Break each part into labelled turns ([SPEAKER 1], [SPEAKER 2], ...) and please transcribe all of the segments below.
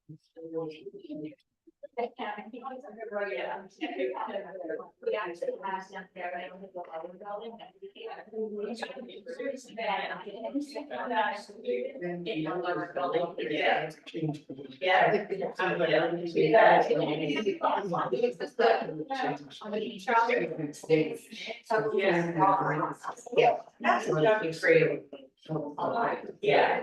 [SPEAKER 1] We actually have them there, right? On the building. Yeah. That's great. Yeah.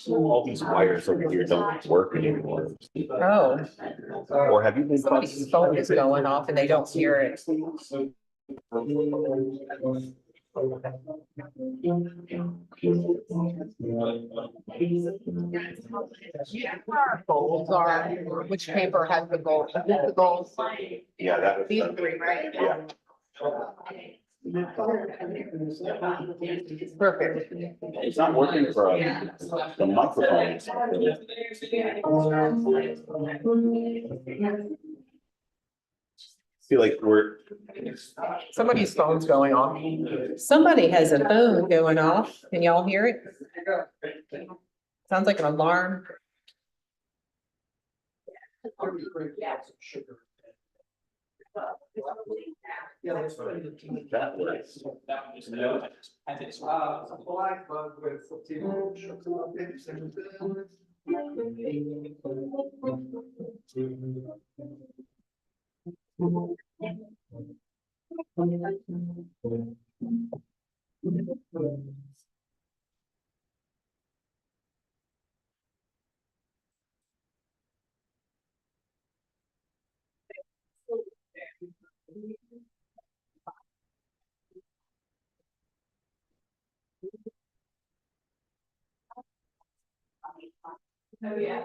[SPEAKER 2] All these wires over here don't work anymore.
[SPEAKER 3] Oh,
[SPEAKER 2] Or have you been?
[SPEAKER 3] somebody's phone is going off and they don't hear it. Goals are, which paper has the goals? The goals.
[SPEAKER 2] Yeah, that
[SPEAKER 3] These
[SPEAKER 2] was.
[SPEAKER 3] three, right?
[SPEAKER 2] Yeah.
[SPEAKER 3] Perfect.
[SPEAKER 2] It's not working for the microphone. I feel like we're.
[SPEAKER 3] Somebody's phone's going off. Somebody has a phone going off. Can y'all hear it? Sounds like an alarm.
[SPEAKER 2] That was.
[SPEAKER 1] Oh, yeah.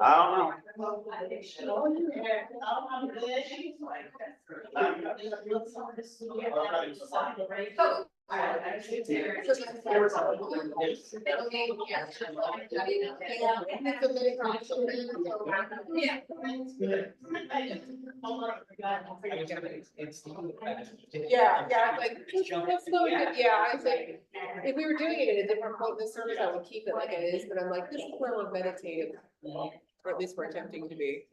[SPEAKER 2] I don't know.
[SPEAKER 3] Yeah, like, let's go, yeah, I think, if we were doing it at a different point in the service, I would keep it like it is, but I'm like, this is where we're meditating. Or at least we're attempting to be.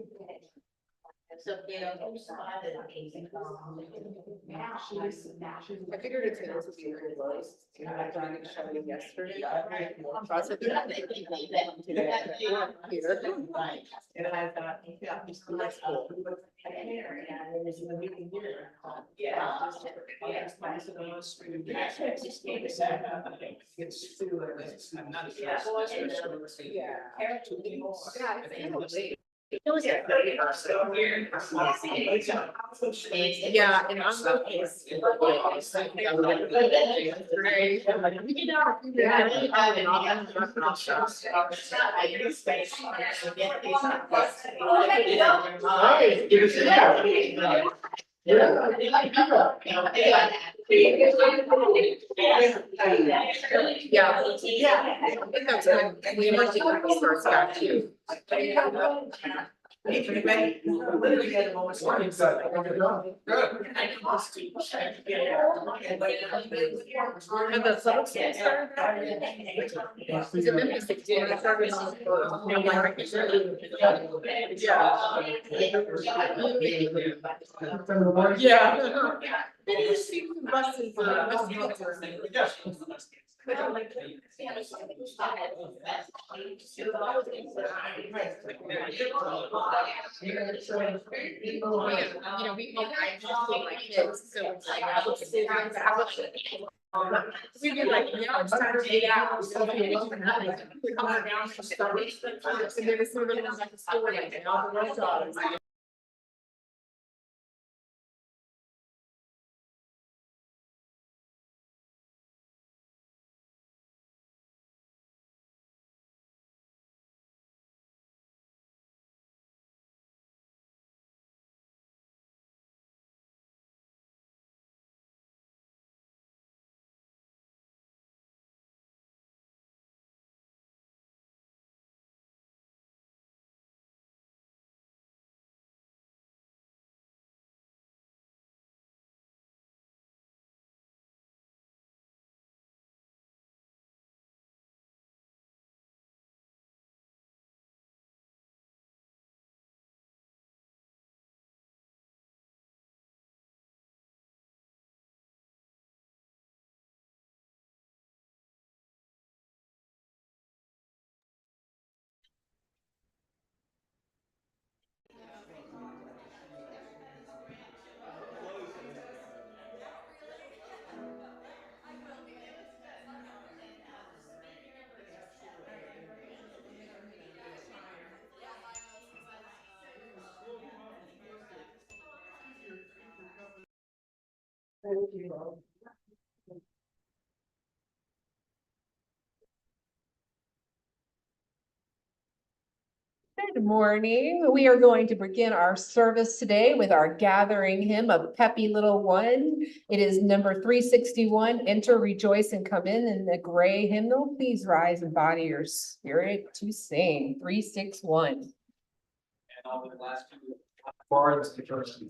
[SPEAKER 3] I figured it's gonna be really close. I tried to shut it yesterday. So I said, today, here. And I thought, yeah, that's cool. Yeah, and I'm okay. Yeah, I think that's when we were doing the first back to. And the subtle started. Is it maybe 16? It started on. Yeah. Buses we like kids, so it's like, we'd be like, yeah, it's time to get out. We come down and start. And then as soon as we went back to school, like, all the rest of us. Good morning. We are going to begin our service today with our gathering hymn, A Peppy Little One. It is number 361, Enter, Rejoice, and Come in the gray hymnal. Please rise and body your spirit to sing 361.
[SPEAKER 4] And all the last two bards to first.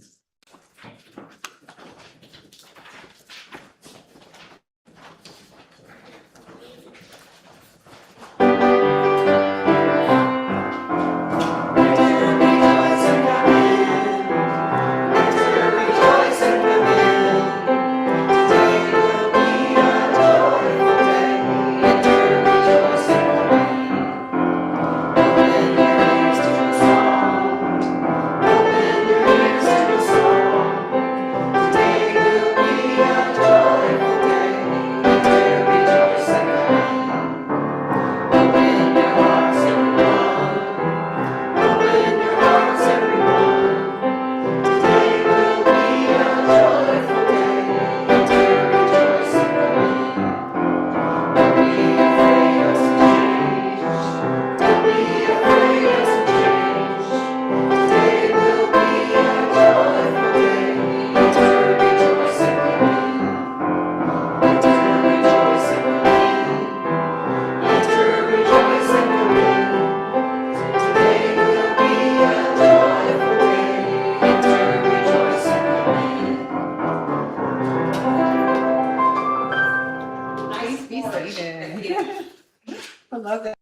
[SPEAKER 3] I love that.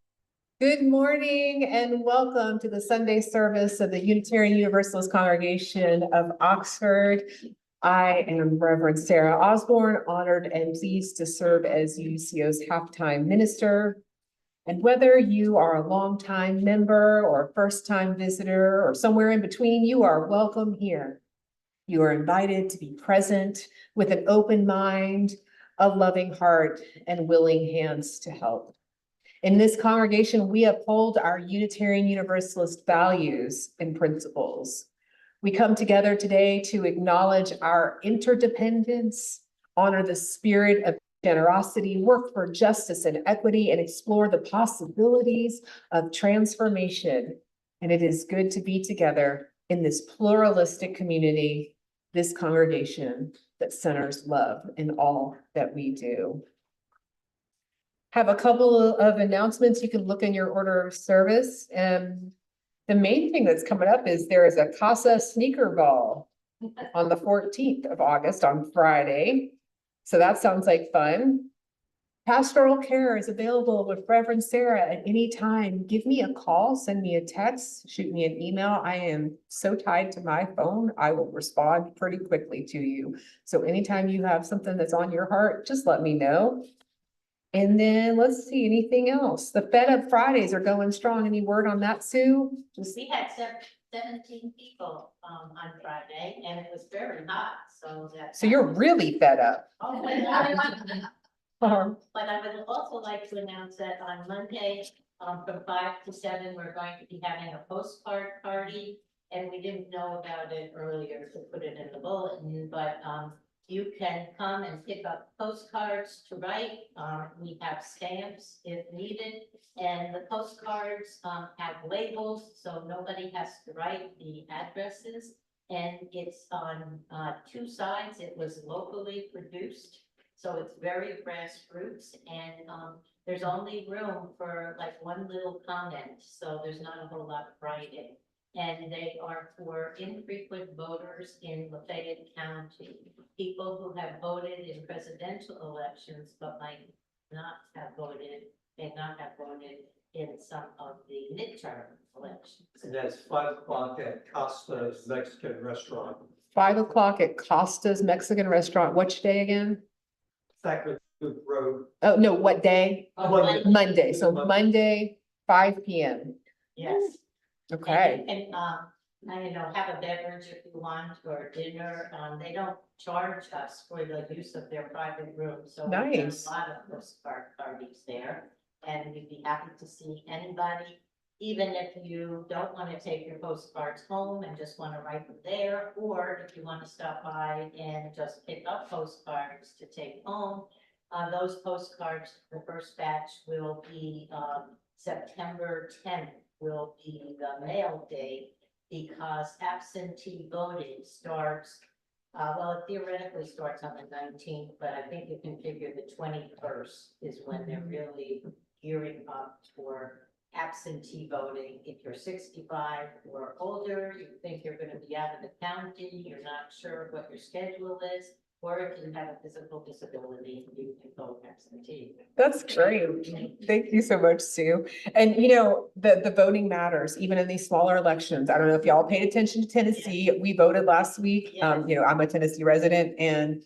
[SPEAKER 3] Good morning and welcome to the Sunday service of the Unitarian Universalist Congregation of Oxford. I am Reverend Sarah Osborne, honored and pleased to serve as UUCO's halftime minister. And whether you are a longtime member or a first-time visitor or somewhere in between, you are welcome here. You are invited to be present with an open mind, a loving heart, and willing hands to help. In this congregation, we uphold our Unitarian Universalist values and principles. We come together today to acknowledge our interdependence, honor the spirit of generosity, work for justice and equity, and explore the possibilities of transformation. And it is good to be together in this pluralistic community, this congregation that centers love in all that we do. Have a couple of announcements. You can look in your order of service. And the main thing that's coming up is there is a Casa Sneaker Ball on the 14th of August on Friday. So that sounds like fun. Pastoral care is available with Reverend Sarah at any time. Give me a call, send me a text, shoot me an email. I am so tied to my phone, I will respond pretty quickly to you. So anytime you have something that's on your heart, just let me know. And then let's see, anything else? The Fed Up Fridays are going strong. Any word on that, Sue? Just
[SPEAKER 1] We had 17 people on Friday and it was very hot, so that.
[SPEAKER 3] so you're really fed up.
[SPEAKER 1] Oh, but I would also like to announce that on Monday, from 5 to 7, we're going to be having a postcard party. And we didn't know about it earlier to put it in the bulletin, but you can come and pick up postcards to write. We have stamps if needed, and the postcards have labels, so nobody has to write the addresses. And it's on 2 sides. It was locally produced, so it's very grassroots, and there's only room for like one little comment, so there's not a whole lot of writing. And they are for infrequent voters in Lafayette County, people who have voted in presidential elections, but might not have voted, may not have voted in some of the midterm elections.
[SPEAKER 4] And that's 5 o'clock at Costa's Mexican Restaurant.
[SPEAKER 3] 5 o'clock at Costa's Mexican Restaurant. Which day again?
[SPEAKER 4] Sacramento Road.
[SPEAKER 3] Oh, no, what day?
[SPEAKER 4] Monday.
[SPEAKER 3] Monday. So Monday, 5 p.m.
[SPEAKER 1] Yes.
[SPEAKER 3] Okay.
[SPEAKER 1] And have a beverage if you want, or dinner. They don't charge us for the use of their private room, so we've done
[SPEAKER 3] Nice.
[SPEAKER 1] a lot of postcard parties there. And we'd be happy to see anybody even if you don't want to take your postcards home and just want to write them there, or if you want to stop by and just pick up postcards to take home, those postcards, the first batch will be, September 10th will be the mail date, because absentee voting starts, well, it theoretically starts on the 19th, but I think you can figure the 21st is when they're really gearing up for absentee voting. If you're 65 or older, you think you're going to be out of the county, you're not sure what your schedule is, or if you have a physical disability, you can vote absentee.
[SPEAKER 3] That's great. Thank you so much, Sue. And you know, the voting matters, even in these smaller elections. I don't know if y'all paid attention to Tennessee. We voted last week. You know, I'm a Tennessee resident, and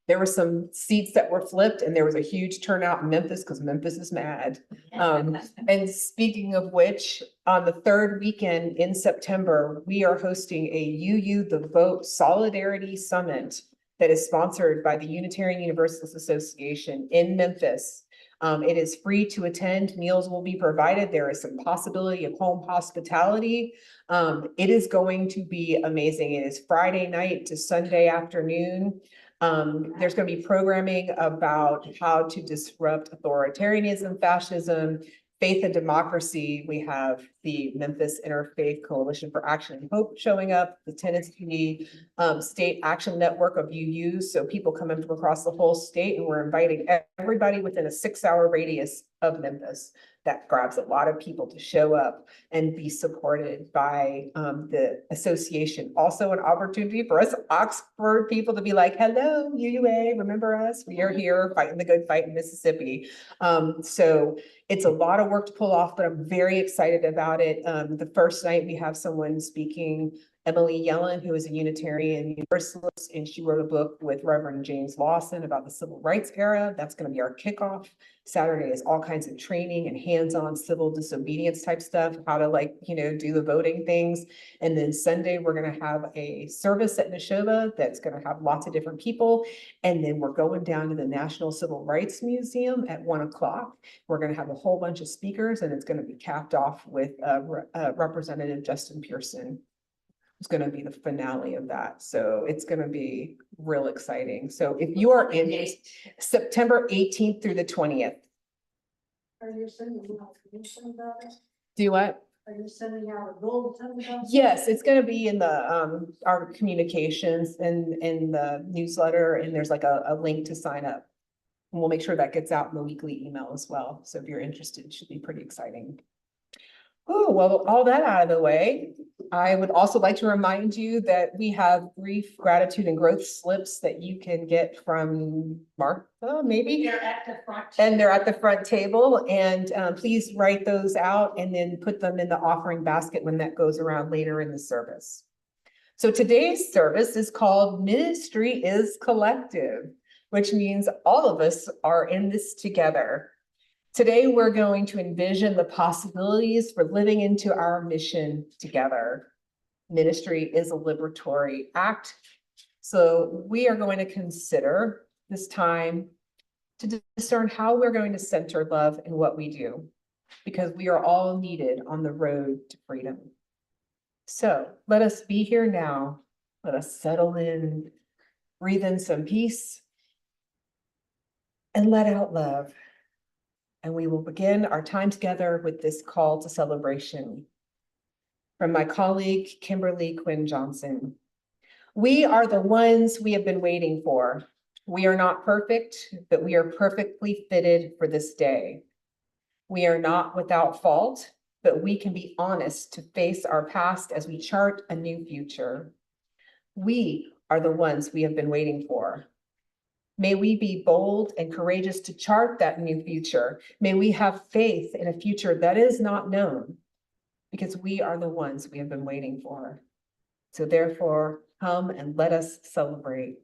[SPEAKER 3] there were some seats that were flipped, and there was a huge turnout in Memphis because Memphis is mad. And speaking of which, on the third weekend in September, we are hosting a UU The Vote Solidarity Summit that is sponsored by the Unitarian Universalist Association in Memphis. It is free to attend. Meals will be provided. There is some possibility of home hospitality. It is going to be amazing. It is Friday night to Sunday afternoon. There's going to be programming about how to disrupt authoritarianism, fascism, faith and democracy. We have the Memphis Interfaith Coalition for Action and Hope showing up, the Tennessee State Action Network of UUs. So people coming from across the whole state, and we're inviting everybody within a 6-hour radius of Memphis. That grabs a lot of people to show up and be supported by the association. Also an opportunity for us Oxford people to be like, hello, UUA, remember us? We are here fighting the good fight in Mississippi. So it's a lot of work to pull off, but I'm very excited about it. The first night we have someone speaking, Emily Yellen, who is a Unitarian Universalist, and she wrote a book with Reverend James Lawson about the civil rights era. That's going to be our kickoff. Saturday is all kinds of training and hands-on civil disobedience type stuff, how to do the voting things. And then Sunday, we're going to have a service at Neshoba that's going to have lots of different people. And then we're going down to the National Civil Rights Museum at 1 o'clock. We're going to have a whole bunch of speakers, and it's going to be capped off with Representative Justin Pearson. It's going to be the finale of that. So it's going to be real exciting. So if you are in September 18th through the 20th.
[SPEAKER 5] Are you sending out information about it?
[SPEAKER 3] Do what?
[SPEAKER 5] Are you sending out a bulletin about it?
[SPEAKER 3] Yes, it's going to be in the our communications and in the newsletter, and there's like a link to sign up. And we'll make sure that gets out in the weekly email as well. So if you're interested, it should be pretty exciting. Oh, well, all that out of the way, I would also like to remind you that we have brief gratitude and growth slips that you can get from Martha, maybe.
[SPEAKER 1] They're at the front.
[SPEAKER 3] And they're at the front table, and please write those out and then put them in the offering basket when that goes around later in the service. So today's service is called Ministry is Collective, which means all of us are in this together. Today, we're going to envision the possibilities for living into our mission together. Ministry is a liberatory act. So we are going to consider this time to discern how we're going to center love in what we do, because we are all needed on the road to freedom. So let us be here now. Let us settle in, breathe in some peace, and let out love. And we will begin our time together with this call to celebration. From my colleague, Kimberly Quinn Johnson. We are the ones we have been waiting for. We are not perfect, but we are perfectly fitted for this day. We are not without fault, but we can be honest to face our past as we chart a new future. We are the ones we have been waiting for. May we be bold and courageous to chart that new future. May we have faith in a future that is not known, because we are the ones we have been waiting for. So therefore, come and let us celebrate.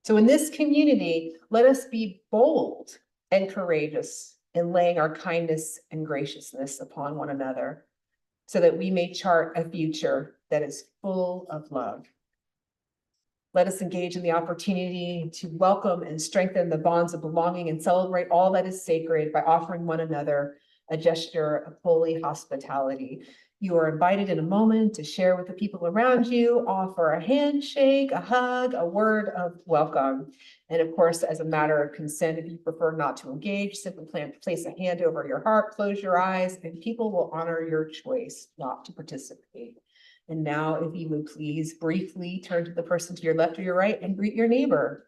[SPEAKER 3] So in this community, let us be bold and courageous in laying our kindness and graciousness upon one another, so that we may chart a future that is full of love. Let us engage in the opportunity to welcome and strengthen the bonds of belonging and celebrate all that is sacred by offering one another a gesture of holy hospitality. You are invited in a moment to share with the people around you, offer a handshake, a hug, a word of welcome. And of course, as a matter of consent, if you prefer not to engage, simply place a hand over your heart, close your eyes, and people will honor your choice not to participate. And now, if you would please briefly turn to the person to your left or your right and greet your neighbor.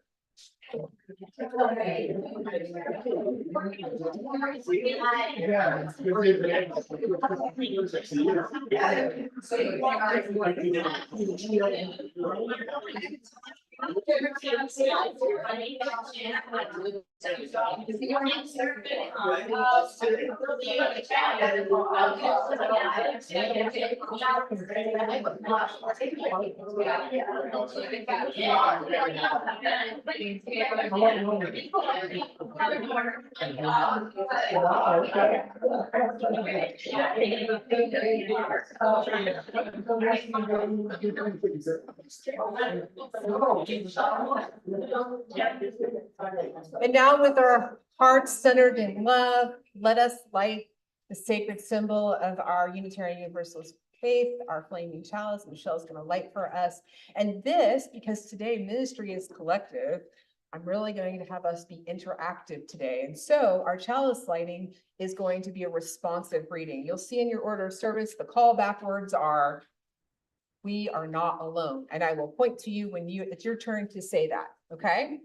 [SPEAKER 3] And now, with our hearts centered in love, let us light the sacred symbol of our Unitarian Universalist faith, our flaming chalice. Michelle's going to light for us. And this, because today ministry is collective, I'm really going to have us be interactive today. And so our chalice lighting is going to be a responsive reading. You'll see in your order of service, the callback words are, "We are not alone." And I will point to you when it's your turn to say that, okay?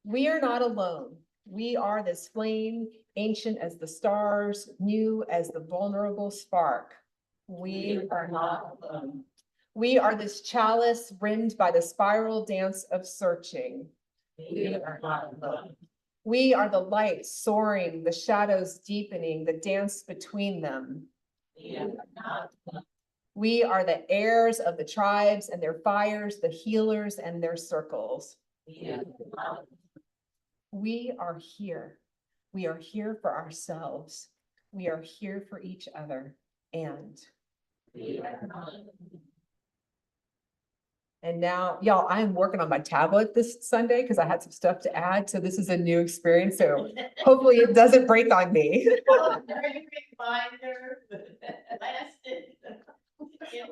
[SPEAKER 3] We are not alone. We are this flame, ancient as the stars, new as the vulnerable spark. We are not alone. We are this chalice rimmed by the spiral dance of searching. We are not alone. We are the light soaring, the shadows deepening, the dance between them. We are not alone. We are the heirs of the tribes and their fires, the healers and their circles. We are not alone. We are here. We are here for ourselves. We are here for each other. And we are not alone. And now, y'all, I'm working on my tablet this Sunday because I had some stuff to add. So this is a new experience. So hopefully it doesn't break on me.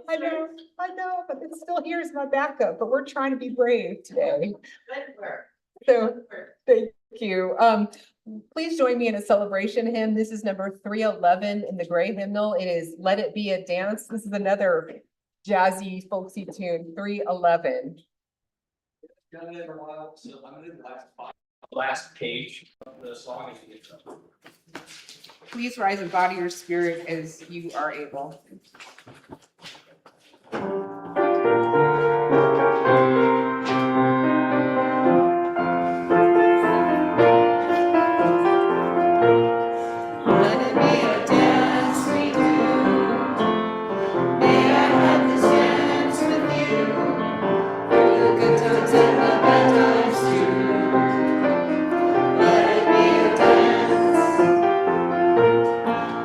[SPEAKER 3] I know, but it still here is my backup, but we're trying to be brave today.
[SPEAKER 1] Good work.
[SPEAKER 3] So thank you. Please join me in a celebration hymn. This is number 311 in the gray hymnal. It is "Let It Be a Dance." This is another jazzy, folksy tune, 311.
[SPEAKER 4] Done it for a while, so I'm gonna do the last page of the song. If you get to.
[SPEAKER 3] Please rise and body your spirit as you are able.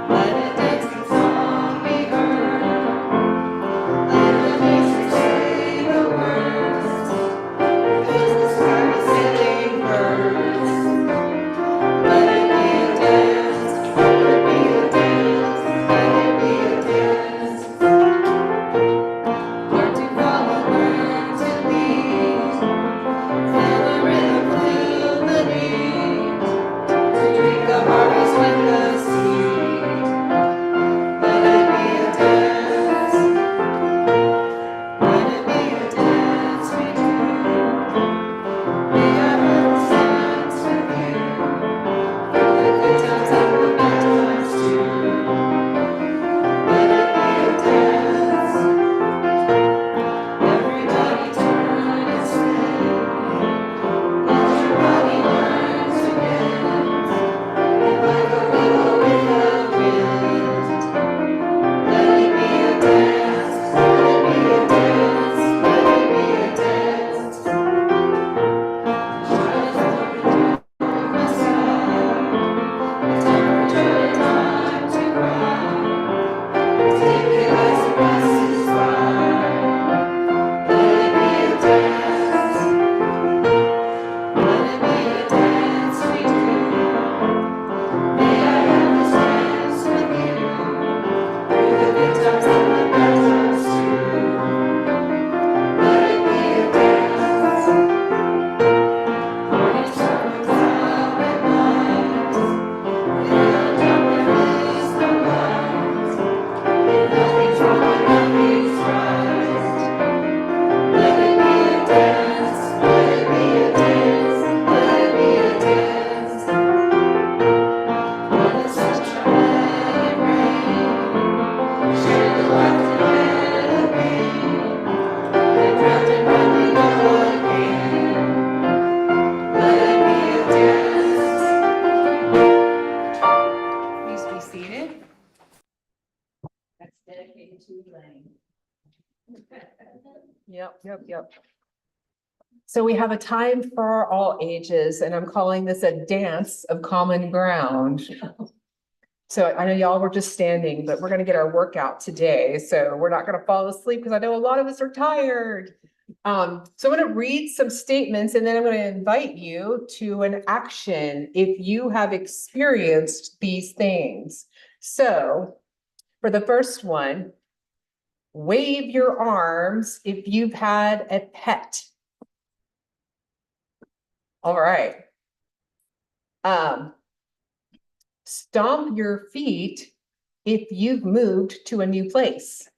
[SPEAKER 3] Let it dance the song be heard. Yep. So we have a time for all ages, and I'm calling this a dance of common ground. So I know y'all were just standing, but we're gonna get our workout today, so we're not gonna fall asleep because I know a lot of us are tired. So I'm gonna read some statements and then I'm gonna invite you to an action if you have experienced these things. So for the first one, wave your arms if you've had a pet. All right. Stomp your feet if you've moved to a new place.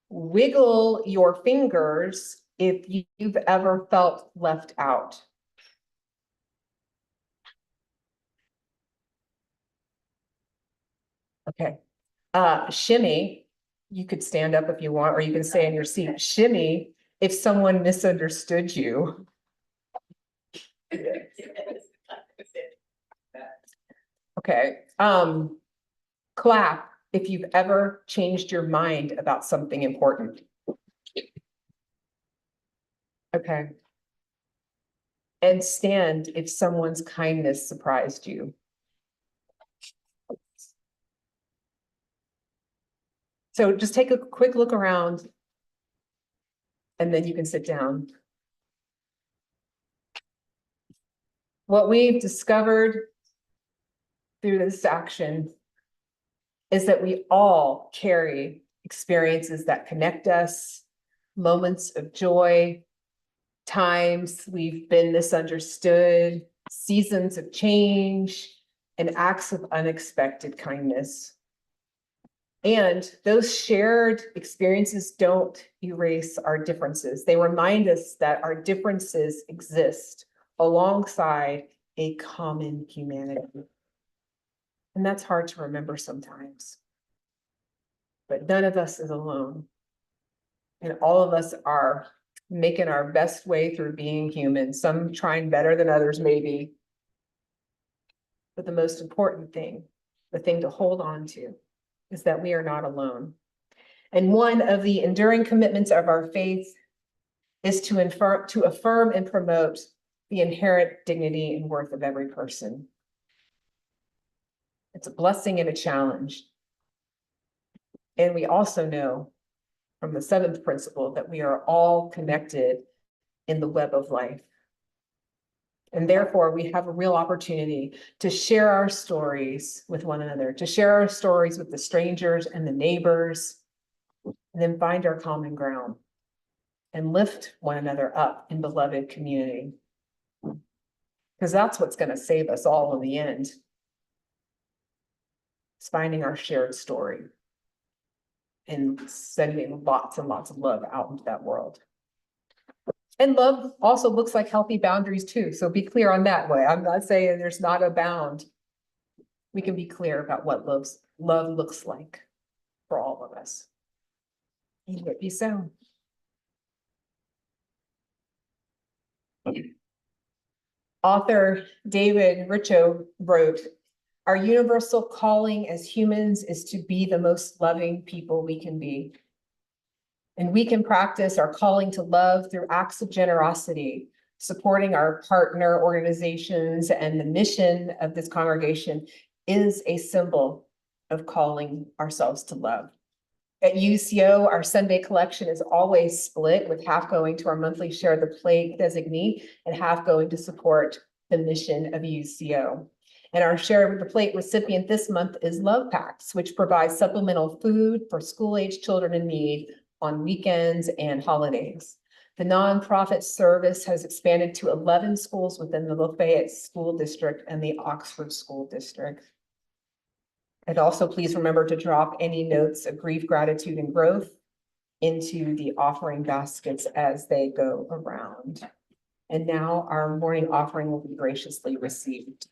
[SPEAKER 3] Wiggle your fingers if you've ever felt left out. Okay. Shimmy, you could stand up if you want, or you can stay in your seat. Shimmy if someone misunderstood you. Okay. Clap if you've ever changed your mind about something important. Okay. And stand if someone's kindness surprised you. So just take a quick look around and then you can sit down. What we've discovered through this action is that we all carry experiences that connect us, moments of joy, times we've been misunderstood, seasons of change, and acts of unexpected kindness. And those shared experiences don't erase our differences. They remind us that our differences exist alongside a common humanity. And that's hard to remember sometimes. But none of us is alone. And all of us are making our best way through being human, some trying better than others maybe. But the most important thing, the thing to hold on to, is that we are not alone. And one of the enduring commitments of our faith is to affirm and promote the inherent dignity and worth of every person. It's a blessing and a challenge. And we also know from the seventh principle that we are all connected in the web of life. And therefore, we have a real opportunity to share our stories with one another, to share our stories with the strangers and the neighbors, and then find our common ground and lift one another up in beloved community. Because that's what's going to save us all in the end. It's finding our shared story and sending lots and lots of love out into that world. And love also looks like healthy boundaries too. So be clear on that way. I'm not saying there's not a bound. We can be clear about what love looks like for all of us. And it be so. Author David Richo wrote, "Our universal calling as humans is to be the most loving people we can be. And we can practice our calling to love through acts of generosity, supporting our partner organizations, and the mission of this congregation is a symbol of calling ourselves to love." At UUCO, our Sunday collection is always split, with half going to our monthly Share the Plate designee and half going to support the mission of UUCO. And our Share the Plate recipient this month is Love Packs, which provides supplemental food for school-age children in need on weekends and holidays. The nonprofit service has expanded to 11 schools within the Lafayette School District and the Oxford School District. And also please remember to drop any notes of grief, gratitude, and growth into the offering baskets as they go around. And now our morning offering will be graciously received.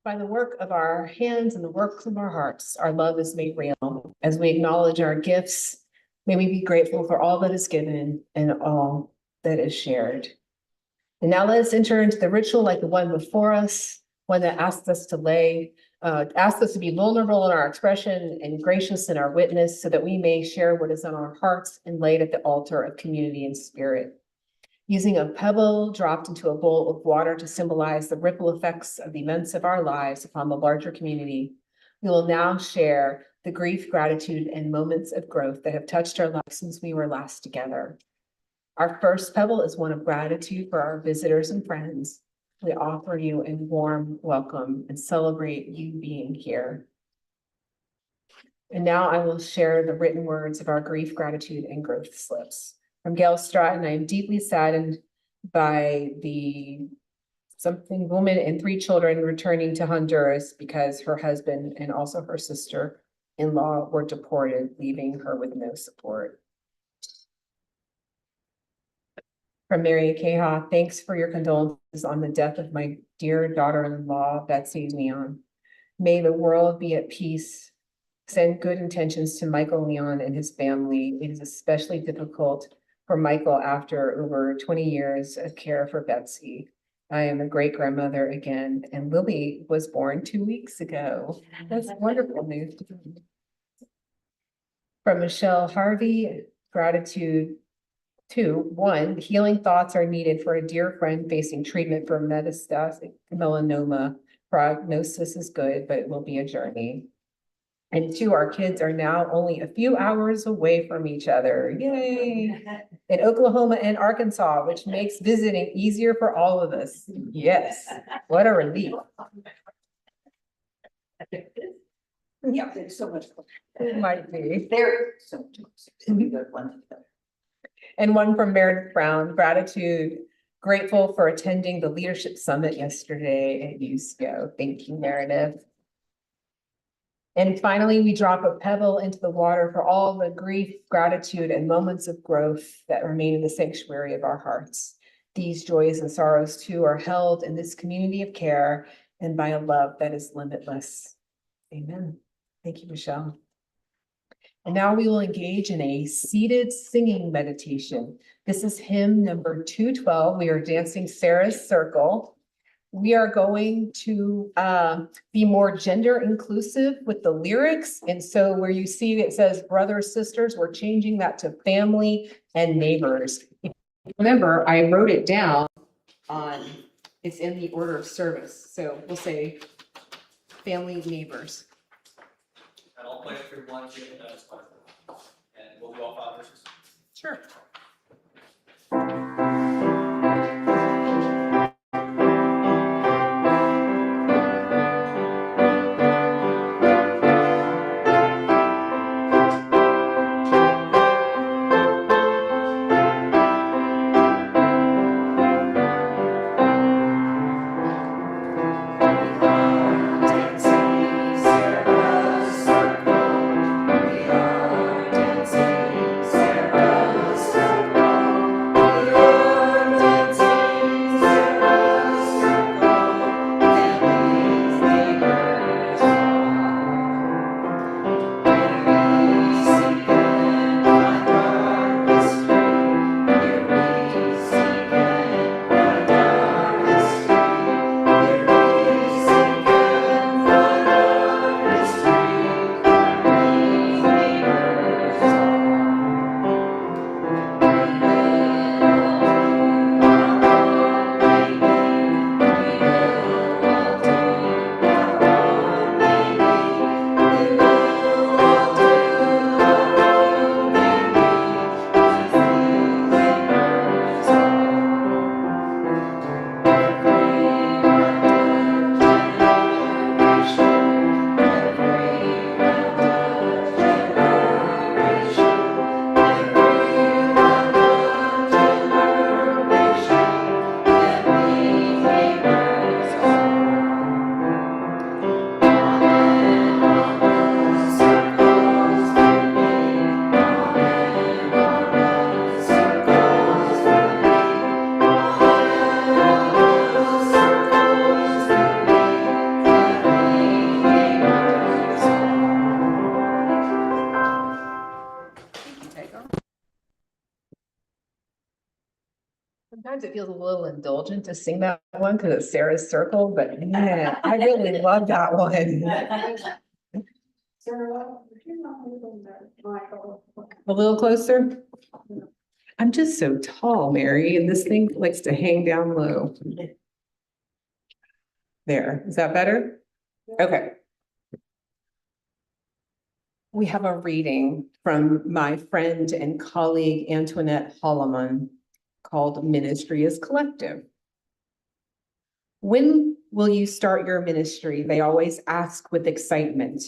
[SPEAKER 3] By the work of our hands and the work of our hearts, our love is made real. As we acknowledge our gifts, may we be grateful for all that is given and all that is shared. And now let us enter into the ritual like the one before us, one that asks us to asks us to be vulnerable in our expression and gracious in our witness so that we may share what is on our hearts and lay it at the altar of community and spirit. Using a pebble dropped into a bowl of water to symbolize the ripple effects of the events of our lives upon the larger community, we will now share the grief, gratitude, and moments of growth that have touched our lives since we were last together. Our first pebble is one of gratitude for our visitors and friends. We offer you a warm welcome and celebrate you being here. And now I will share the written words of our grief, gratitude, and growth slips. From Gail Stratton, I am deeply saddened by the something woman and 3 children returning to Honduras because her husband and also her sister-in-law were deported, leaving her with no support. From Mary Caha, thanks for your condolences on the death of my dear daughter-in-law, Betsy Leon. May the world be at peace. Send good intentions to Michael Leon and his family. It is especially difficult for Michael after over 20 years of care for Betsy. I am a great grandmother again, and Lily was born 2 weeks ago. That's wonderful news. From Michelle Harvey, gratitude. 2, 1, healing thoughts are needed for a dear friend facing treatment for metastatic melanoma. Prognosis is good, but it will be a journey. And 2, our kids are now only a few hours away from each other. Yay! In Oklahoma and Arkansas, which makes visiting easier for all of us. Yes, what a relief.
[SPEAKER 5] Yeah, there's so much.
[SPEAKER 3] It might be.
[SPEAKER 5] There, so good one.
[SPEAKER 3] And one from Meredith Brown, gratitude, grateful for attending the leadership summit yesterday at UUCO. Thank you, Meredith. And finally, we drop a pebble into the water for all the grief, gratitude, and moments of growth that remain in the sanctuary of our hearts. These joys and sorrows too are held in this community of care and by a love that is limitless. Amen. Thank you, Michelle. And now we will engage in a seated singing meditation. This is hymn number 212. We are dancing Sarah's Circle. We are going to be more gender inclusive with the lyrics. And so where you see it says brothers, sisters, we're changing that to family and neighbors. If you remember, I wrote it down on, it's in the order of service. So we'll say family, neighbors.
[SPEAKER 4] And I'll play it through one, two, and that's fine. And we'll do all 5 verses.
[SPEAKER 3] Sure.
[SPEAKER 6] Dancing, Sarah, circle.
[SPEAKER 3] Sometimes it feels a little indulgent to sing that one because it's Sarah's Circle, but man, I really love that one.
[SPEAKER 5] Sarah, if you're not moving that Michael.
[SPEAKER 3] A little closer. I'm just so tall, Mary, and this thing likes to hang down low. There, is that better? Okay. We have a reading from my friend and colleague Antoinette Holloman called Ministry is Collective. When will you start your ministry? They always ask with excitement.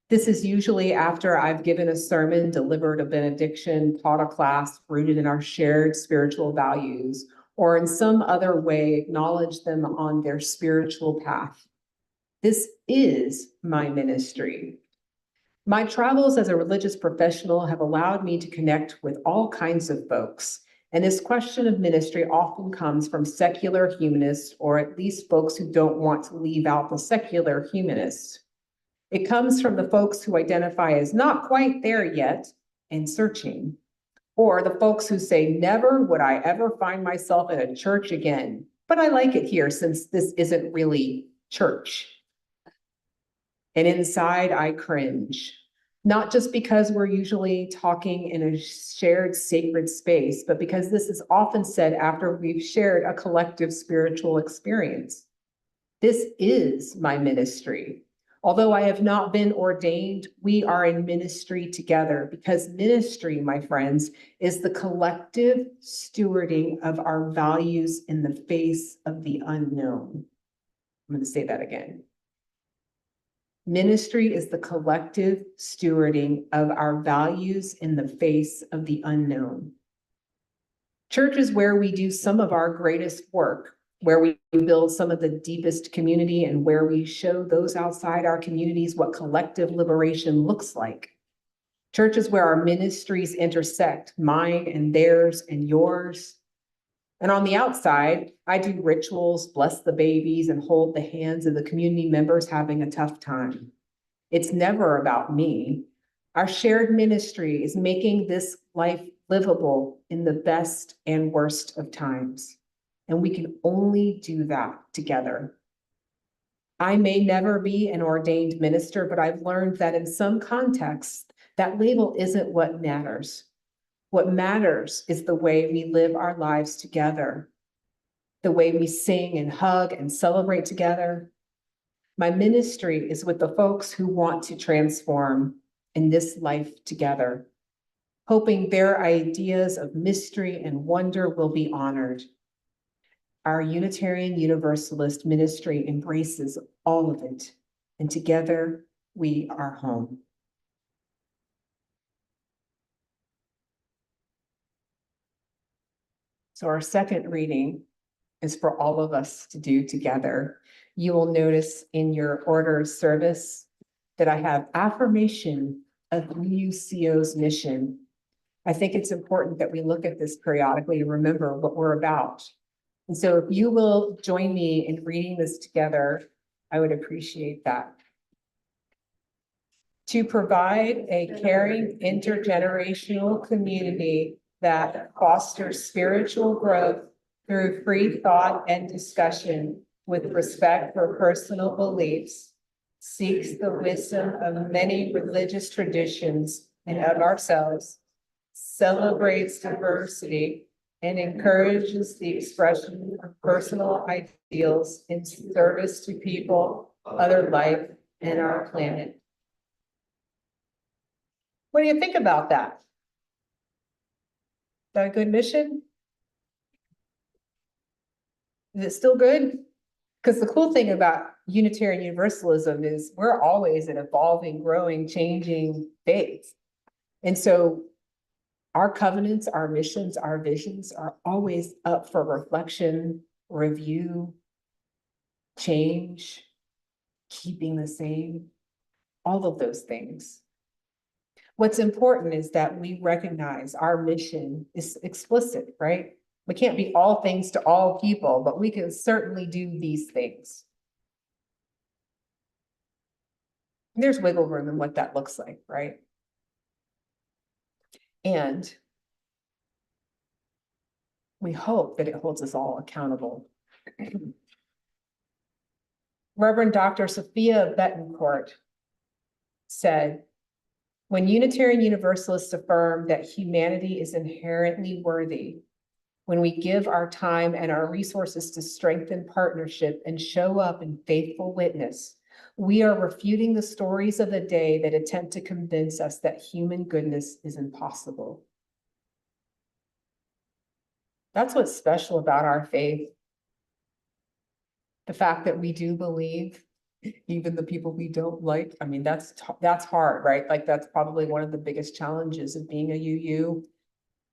[SPEAKER 3] This is usually after I've given a sermon, delivered a benediction, taught a class rooted in our shared spiritual values, or in some other way acknowledge them on their spiritual path. This is my ministry. My travels as a religious professional have allowed me to connect with all kinds of folks. And this question of ministry often comes from secular humanists, or at least folks who don't want to leave out the secular humanists. It comes from the folks who identify as not quite there yet and searching, or the folks who say, never would I ever find myself in a church again, but I like it here since this isn't really church. And inside I cringe, not just because we're usually talking in a shared sacred space, but because this is often said after we've shared a collective spiritual experience. This is my ministry. Although I have not been ordained, we are in ministry together because ministry, my friends, is the collective stewarding of our values in the face of the unknown. I'm going to say that again. Ministry is the collective stewarding of our values in the face of the unknown. Church is where we do some of our greatest work, where we build some of the deepest community, and where we show those outside our communities what collective liberation looks like. Church is where our ministries intersect, mine and theirs and yours. And on the outside, I do rituals, bless the babies, and hold the hands of the community members having a tough time. It's never about me. Our shared ministry is making this life livable in the best and worst of times. And we can only do that together. I may never be an ordained minister, but I've learned that in some contexts, that label isn't what matters. What matters is the way we live our lives together, the way we sing and hug and celebrate together. My ministry is with the folks who want to transform in this life together, hoping their ideas of mystery and wonder will be honored. Our Unitarian Universalist ministry embraces all of it, and together we are home. So our second reading is for all of us to do together. You will notice in your order of service that I have affirmation of UUCO's mission. I think it's important that we look at this periodically to remember what we're about. And so if you will join me in reading this together, I would appreciate that. To provide a caring intergenerational community that fosters spiritual growth through free thought and discussion with respect for personal beliefs, seeks the wisdom of many religious traditions and of ourselves, celebrates diversity, and encourages the expression of personal ideals in service to people, other life, and our planet. What do you think about that? Is that a good mission? Is it still good? Because the cool thing about Unitarian Universalism is we're always an evolving, growing, changing faith. And so our covenants, our missions, our visions are always up for reflection, review, change, keeping the same, all of those things. What's important is that we recognize our mission is explicit, right? We can't be all things to all people, but we can certainly do these things. There's wiggle room in what that looks like, right? And we hope that it holds us all accountable. Reverend Dr. Sophia Betancourt said, when Unitarian Universalists affirm that humanity is inherently worthy, when we give our time and our resources to strengthen partnership and show up in faithful witness, we are refuting the stories of the day that attempt to convince us that human goodness is impossible. That's what's special about our faith. The fact that we do believe even the people we don't like. I mean, that's hard, right? Like that's probably one of the biggest challenges of being a UU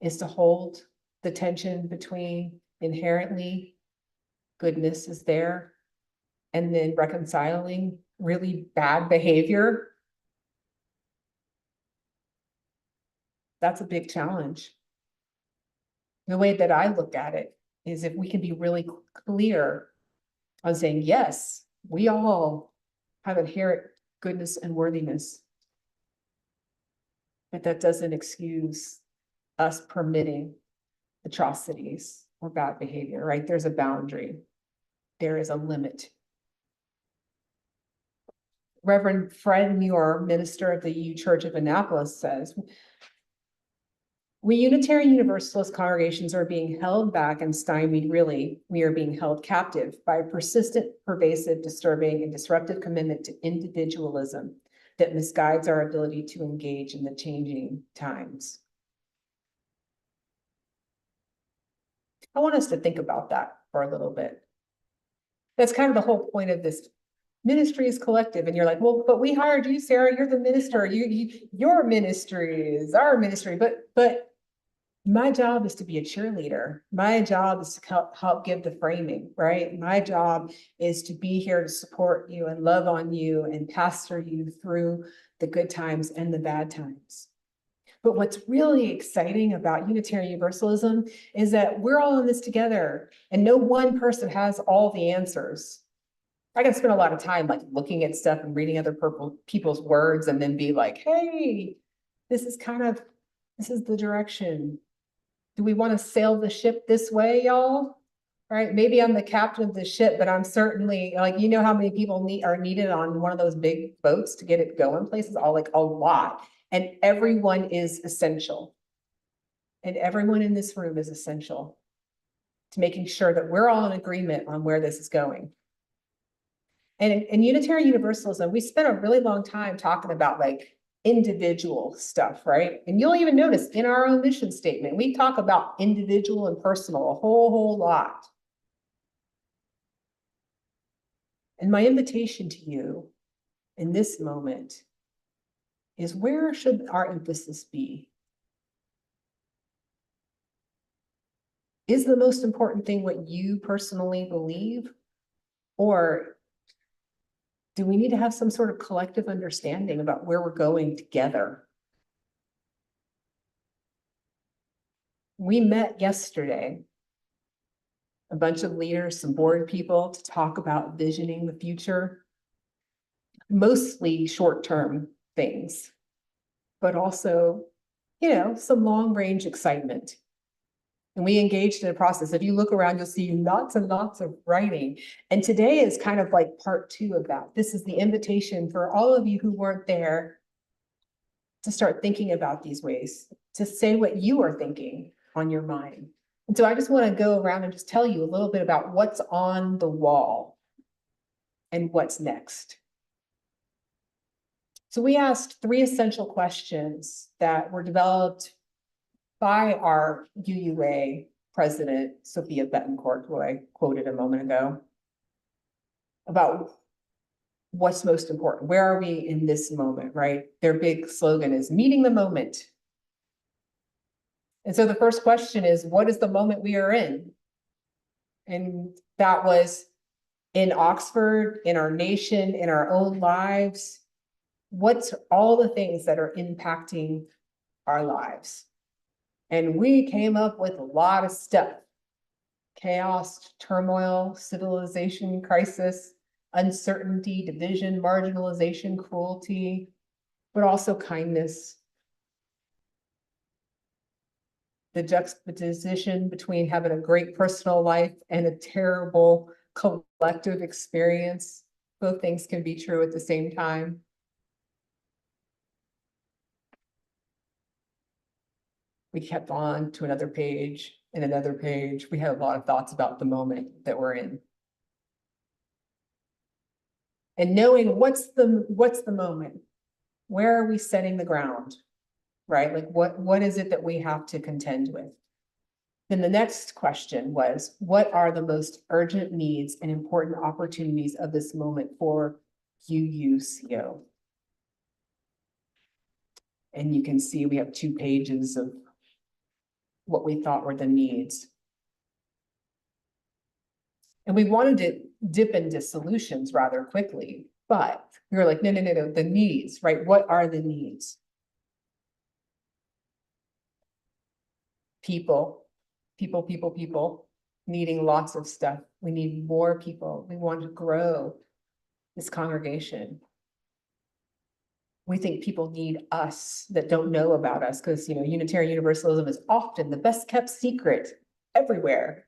[SPEAKER 3] is to hold the tension between inherently goodness is there and then reconciling really bad behavior. That's a big challenge. The way that I look at it is if we can be really clear on saying, yes, we all have inherent goodness and worthiness. But that doesn't excuse us permitting atrocities or bad behavior, right? There's a boundary. There is a limit. Reverend Fred Muir, minister of the UU Church of Annapolis, says, we Unitarian Universalist congregations are being held back and stymied, really, we are being held captive by a persistent, pervasive, disturbing, and disruptive commitment to individualism that misguides our ability to engage in the changing times. I want us to think about that for a little bit. That's kind of the whole point of this. Ministry is collective, and you're like, well, but we hired you, Sarah. You're the minister. Your ministry is our ministry. But my job is to be a cheerleader. My job is to help give the framing, right? My job is to be here to support you and love on you and pastor you through the good times and the bad times. But what's really exciting about Unitarian Universalism is that we're all in this together, and no one person has all the answers. I can spend a lot of time like looking at stuff and reading other people's words and then be like, hey, this is the direction. Do we want to sail the ship this way, y'all? Right? Maybe I'm the captain of the ship, but I'm certainly like, you know how many people are needed on one of those big boats to get it going places? Like a lot. And everyone is essential. And everyone in this room is essential to making sure that we're all in agreement on where this is going. And in Unitarian Universalism, we spent a really long time talking about like individual stuff, right? And you'll even notice in our own mission statement, we talk about individual and personal a whole lot. And my invitation to you in this moment is, where should our emphasis be? Is the most important thing what you personally believe? Or do we need to have some sort of collective understanding about where we're going together? We met yesterday, a bunch of leaders, some board people, to talk about visioning the future, mostly short-term things, but also, some long-range excitement. And we engaged in a process. If you look around, you'll see lots and lots of writing. And today is kind of like part 2 of that. This is the invitation for all of you who weren't there to start thinking about these ways, to say what you are thinking on your mind. And so I just want to go around and just tell you a little bit about what's on the wall and what's next. So we asked 3 essential questions that were developed by our UUA president, Sophia Betancourt, who I quoted a moment ago, about what's most important. Where are we in this moment, right? Their big slogan is meeting the moment. And so the first question is, what is the moment we are in? And that was in Oxford, in our nation, in our own lives. What's all the things that are impacting our lives? And we came up with a lot of stuff: chaos, turmoil, civilization crisis, uncertainty, division, marginalization, cruelty, but also kindness. the juxtaposition between having a great personal life and a terrible collective experience. Both things can be true at the same time. We kept on to another page and another page. We had a lot of thoughts about the moment that we're in. And knowing what's the moment? Where are we setting the ground? Right? Like what is it that we have to contend with? Then the next question was, what are the most urgent needs and important opportunities of this moment for UUCO? And you can see we have 2 pages of what we thought were the needs. And we wanted to dip into solutions rather quickly, but we were like, no, the needs, right? What are the needs? People needing lots of stuff. We need more people. We want to grow this congregation. We think people need us that don't know about us because, Unitarian Universalism is often the best kept secret everywhere.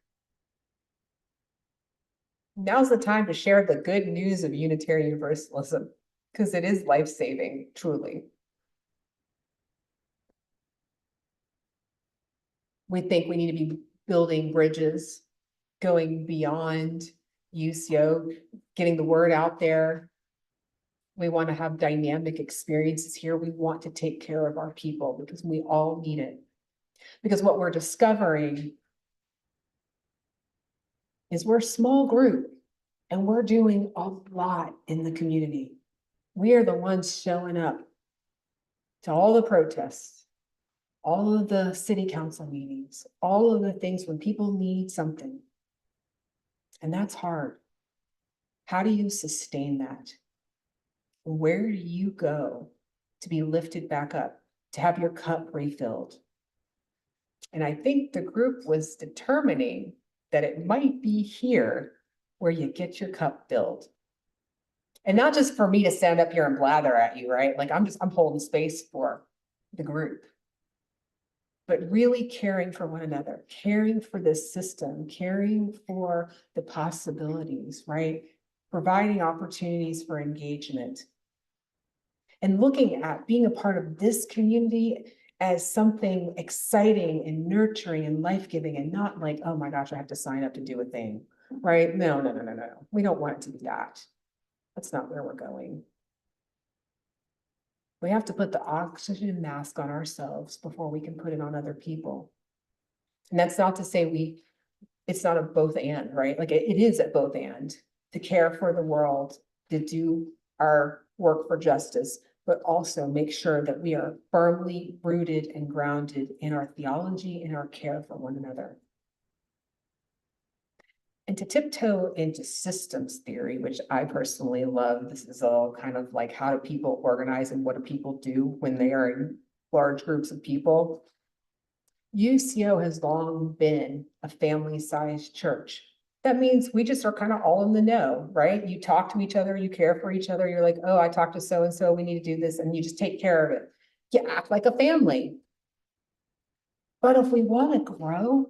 [SPEAKER 3] Now's the time to share the good news of Unitarian Universalism because it is life-saving, truly. We think we need to be building bridges, going beyond UCO, getting the word out there. We want to have dynamic experiences here. We want to take care of our people because we all need it. Because what we're discovering is we're a small group and we're doing a lot in the community. We are the ones showing up to all the protests, all of the city council meetings, all of the things when people need something. And that's hard. How do you sustain that? Where do you go to be lifted back up, to have your cup refilled? And I think the group was determining that it might be here where you get your cup filled. And not just for me to stand up here and blather at you, right? Like I'm holding space for the group. But really caring for one another, caring for this system, caring for the possibilities, right? Providing opportunities for engagement. And looking at being a part of this community as something exciting and nurturing and life-giving and not like, oh my gosh, I have to sign up to do a thing, right? No. We don't want it to be that. That's not where we're going. We have to put the oxygen mask on ourselves before we can put it on other people. And that's not to say it's not a both and, right? Like it is at both and to care for the world, to do our work for justice, but also make sure that we are firmly rooted and grounded in our theology and our care for one another. And to tiptoe into systems theory, which I personally love, this is all kind of like how do people organize and what do people do when they are in large groups of people. UCO has long been a family-sized church. That means we just are kind of all in the know, right? You talk to each other, you care for each other. You're like, oh, I talked to so-and-so, we need to do this, and you just take care of it. You act like a family. But if we want to grow,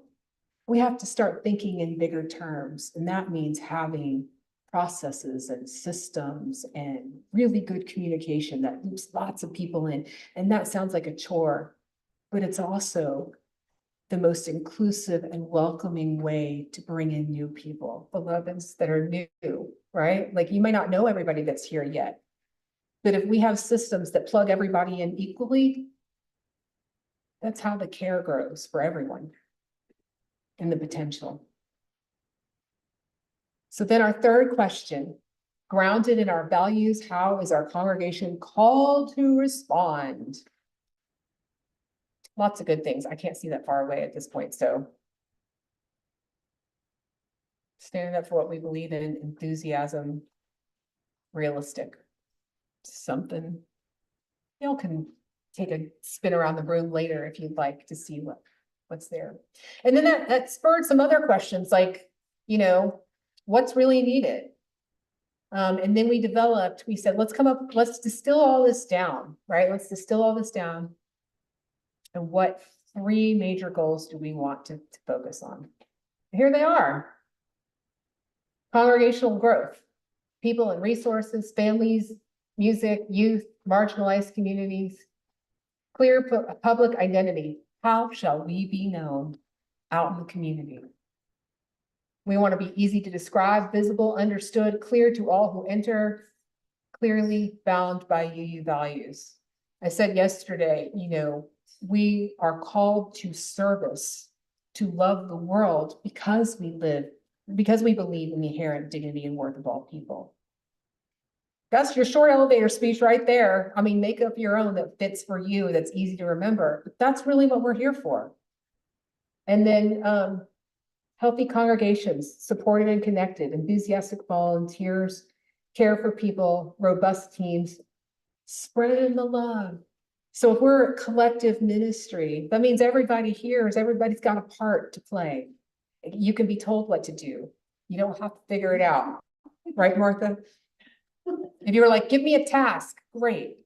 [SPEAKER 3] we have to start thinking in bigger terms. And that means having processes and systems and really good communication that loops lots of people in. And that sounds like a chore, but it's also the most inclusive and welcoming way to bring in new people, beloveds that are new, right? Like you may not know everybody that's here yet, but if we have systems that plug everybody in equally, that's how the care grows for everyone. And the potential. So then our third question, grounded in our values, how is our congregation called to respond? Lots of good things. I can't see that far away at this point, so. Standing up for what we believe in, enthusiasm, realistic. Something. Y'all can take a spin around the room later if you'd like to see what's there. And then that spurred some other questions like, what's really needed? And then we said, let's distill all this down, right? Let's distill all this down. And what
[SPEAKER 6] 3 major goals do we want to focus on? Here they are. Congregational growth, people and resources, families, music, youth, marginalized communities, clear public identity. How shall we be known out in the community? We want to be easy to describe, visible, understood, clear to all who enter, clearly bound by UU values. I said yesterday, we are called to service, to love the world because we believe in the inherent dignity and worth of all people. That's your short elevator speech right there. I mean, make up your own that fits for you, that's easy to remember, but that's really what we're here for. And then healthy congregations, supported and connected, enthusiastic volunteers, care for people, robust teams, spreading the love. So if we're a collective ministry, that means everybody's got a part to play. You can be told what to do. You don't have to figure it out. Right, Martha? If you were like, give me a task, great.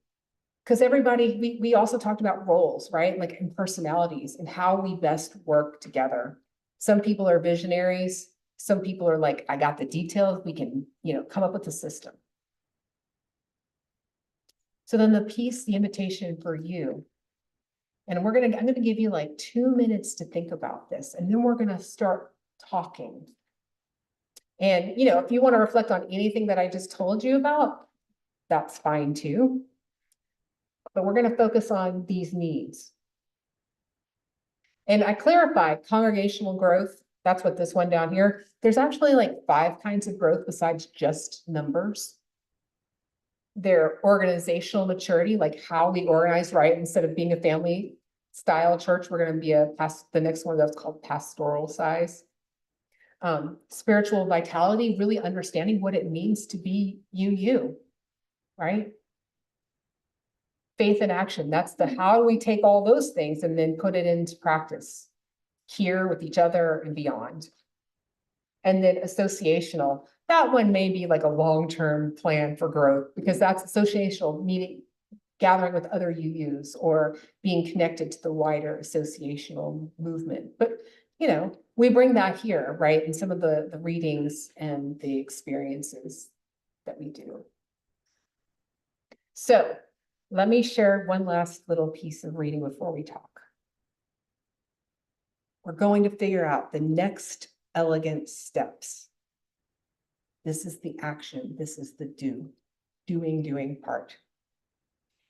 [SPEAKER 6] Because everybody, we also talked about roles, right? Like in personalities and how we best work together. Some people are visionaries. Some people are like, I got the details. We can, come up with a system. So then the invitation for you. And I'm gonna give you like 2 minutes to think about this, and then we're gonna start talking. And if you want to reflect on anything that I just told you about, that's fine too. But we're gonna focus on these needs. And I clarified congregational growth. That's what this one down here. There's actually like 5 kinds of growth besides just numbers. Their organizational maturity, like how we organize, right? Instead of being a family style church, we're going to be the next one that's called pastoral size. Spiritual vitality, really understanding what it means to be UU, right? Faith and action, that's how do we take all those things and then put it into practice here with each other and beyond. And then associational, that one may be like a long-term plan for growth because that's associational, meeting, gathering with other UUs or being connected to the wider associational movement. But, we bring that here, right? In some of the readings and the experiences that we do. So let me share one last little piece of reading before we talk. We're going to figure out the next elegant steps. This is the action. This is the doing part.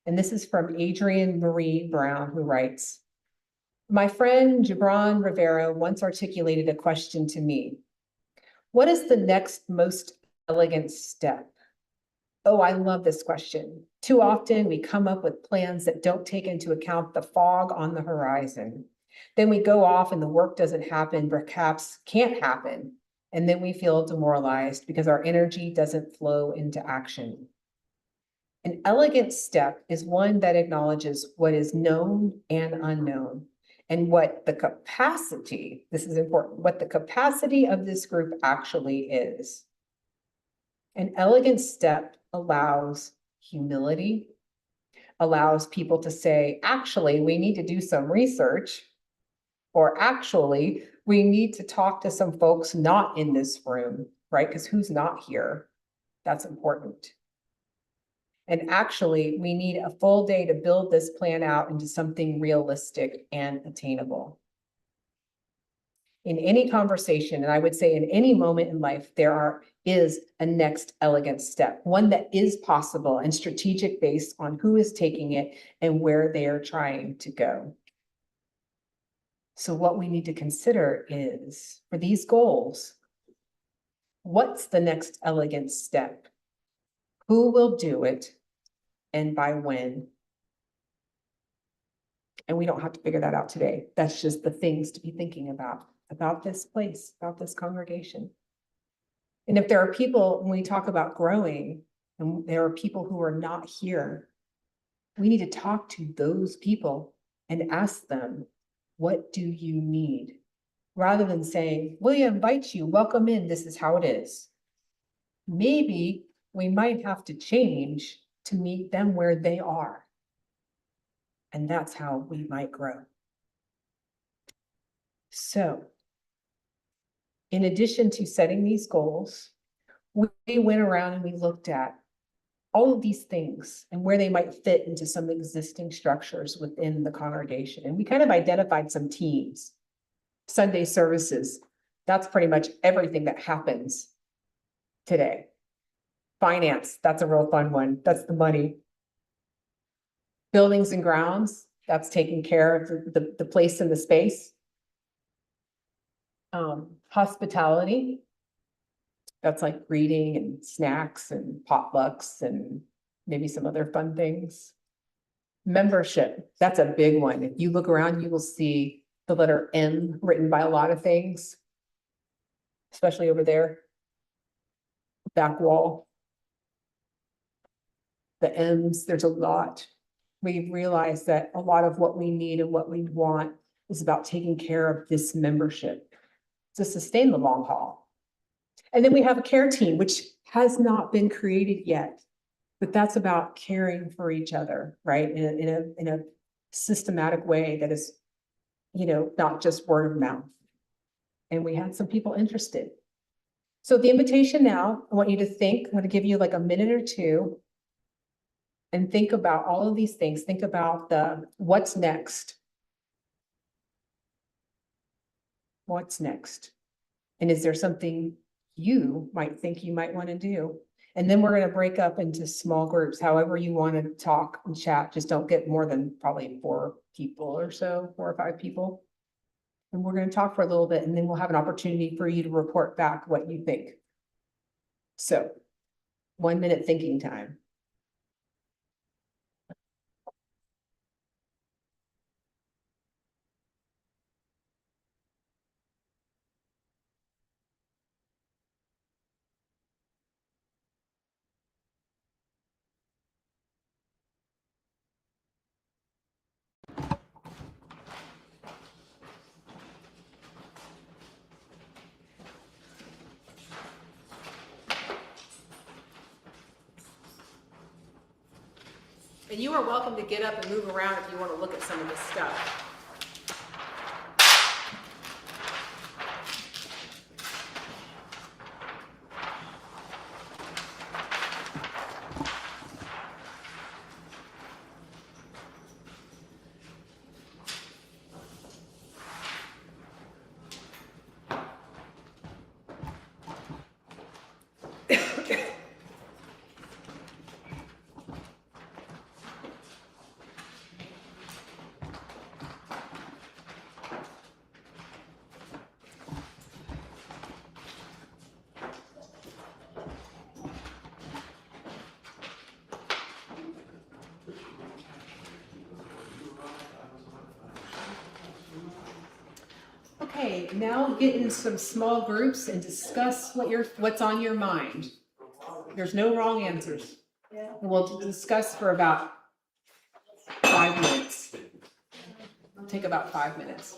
[SPEAKER 6] And this is from Adrienne Marie Brown, who writes, my friend Gibran Rivera once articulated a question to me. What is the next most elegant step? Oh, I love this question. Too often we come up with plans that don't take into account the fog on the horizon. Then we go off and the work doesn't happen, perhaps can't happen. And then we feel demoralized because our energy doesn't flow into action. An elegant step is one that acknowledges what is known and unknown and what the capacity, this is important, what the capacity of this group actually is. An elegant step allows humility, allows people to say, actually, we need to do some research, or actually, we need to talk to some folks not in this room, right? Because who's not here? That's important. And actually, we need a full day to build this plan out into something realistic and attainable. In any conversation, and I would say in any moment in life, there is a next elegant step, one that is possible and strategic based on who is taking it and where they are trying to go. So what we need to consider is, for these goals, what's the next elegant step? Who will do it and by when? And we don't have to figure that out today. That's just the things to be thinking about this place, about this congregation. And if there are people, when we talk about growing, and there are people who are not here, we need to talk to those people and ask them, what do you need? Rather than saying, we invite you, welcome in, this is how it is. Maybe we might have to change to meet them where they are. And that's how we might grow. So in addition to setting these goals, we went around and we looked at all of these things and where they might fit into some existing structures within the congregation. And we kind of identified some teams. Sunday services, that's pretty much everything that happens today. Finance, that's a real fun one. That's the money. Buildings and grounds, that's taking care of the place and the space. Hospitality, that's like greeting and snacks and potlucks and maybe some other fun things. Membership, that's a big one. If you look around, you will see the letter M written by a lot of things, especially over there. Back wall. The M's, there's a lot. We've realized that a lot of what we need and what we want is about taking care of this membership to sustain the long haul. And then we have a care team, which has not been created yet, but that's about caring for each other, right? In a systematic way that is, you know, not just word of mouth. And we had some people interested. So the invitation now, I want you to think, I'm going to give you like a minute or two and think about all of these things. Think about the what's next. What's next? And is there something you might think you might want to do? And then we're going to break up into small groups, however you want to talk and chat. Just don't get more than probably 4 people or so, 4 or 5 people. And we're going to talk for a little bit, and then we'll have an opportunity for you to report back what you think. So 1 minute thinking time. And you are welcome to get up and move around if you want to look at some of this stuff. Okay, now get in some small groups and discuss what's on your mind. There's no wrong answers. We'll discuss for about 5 minutes. It'll take about 5 minutes.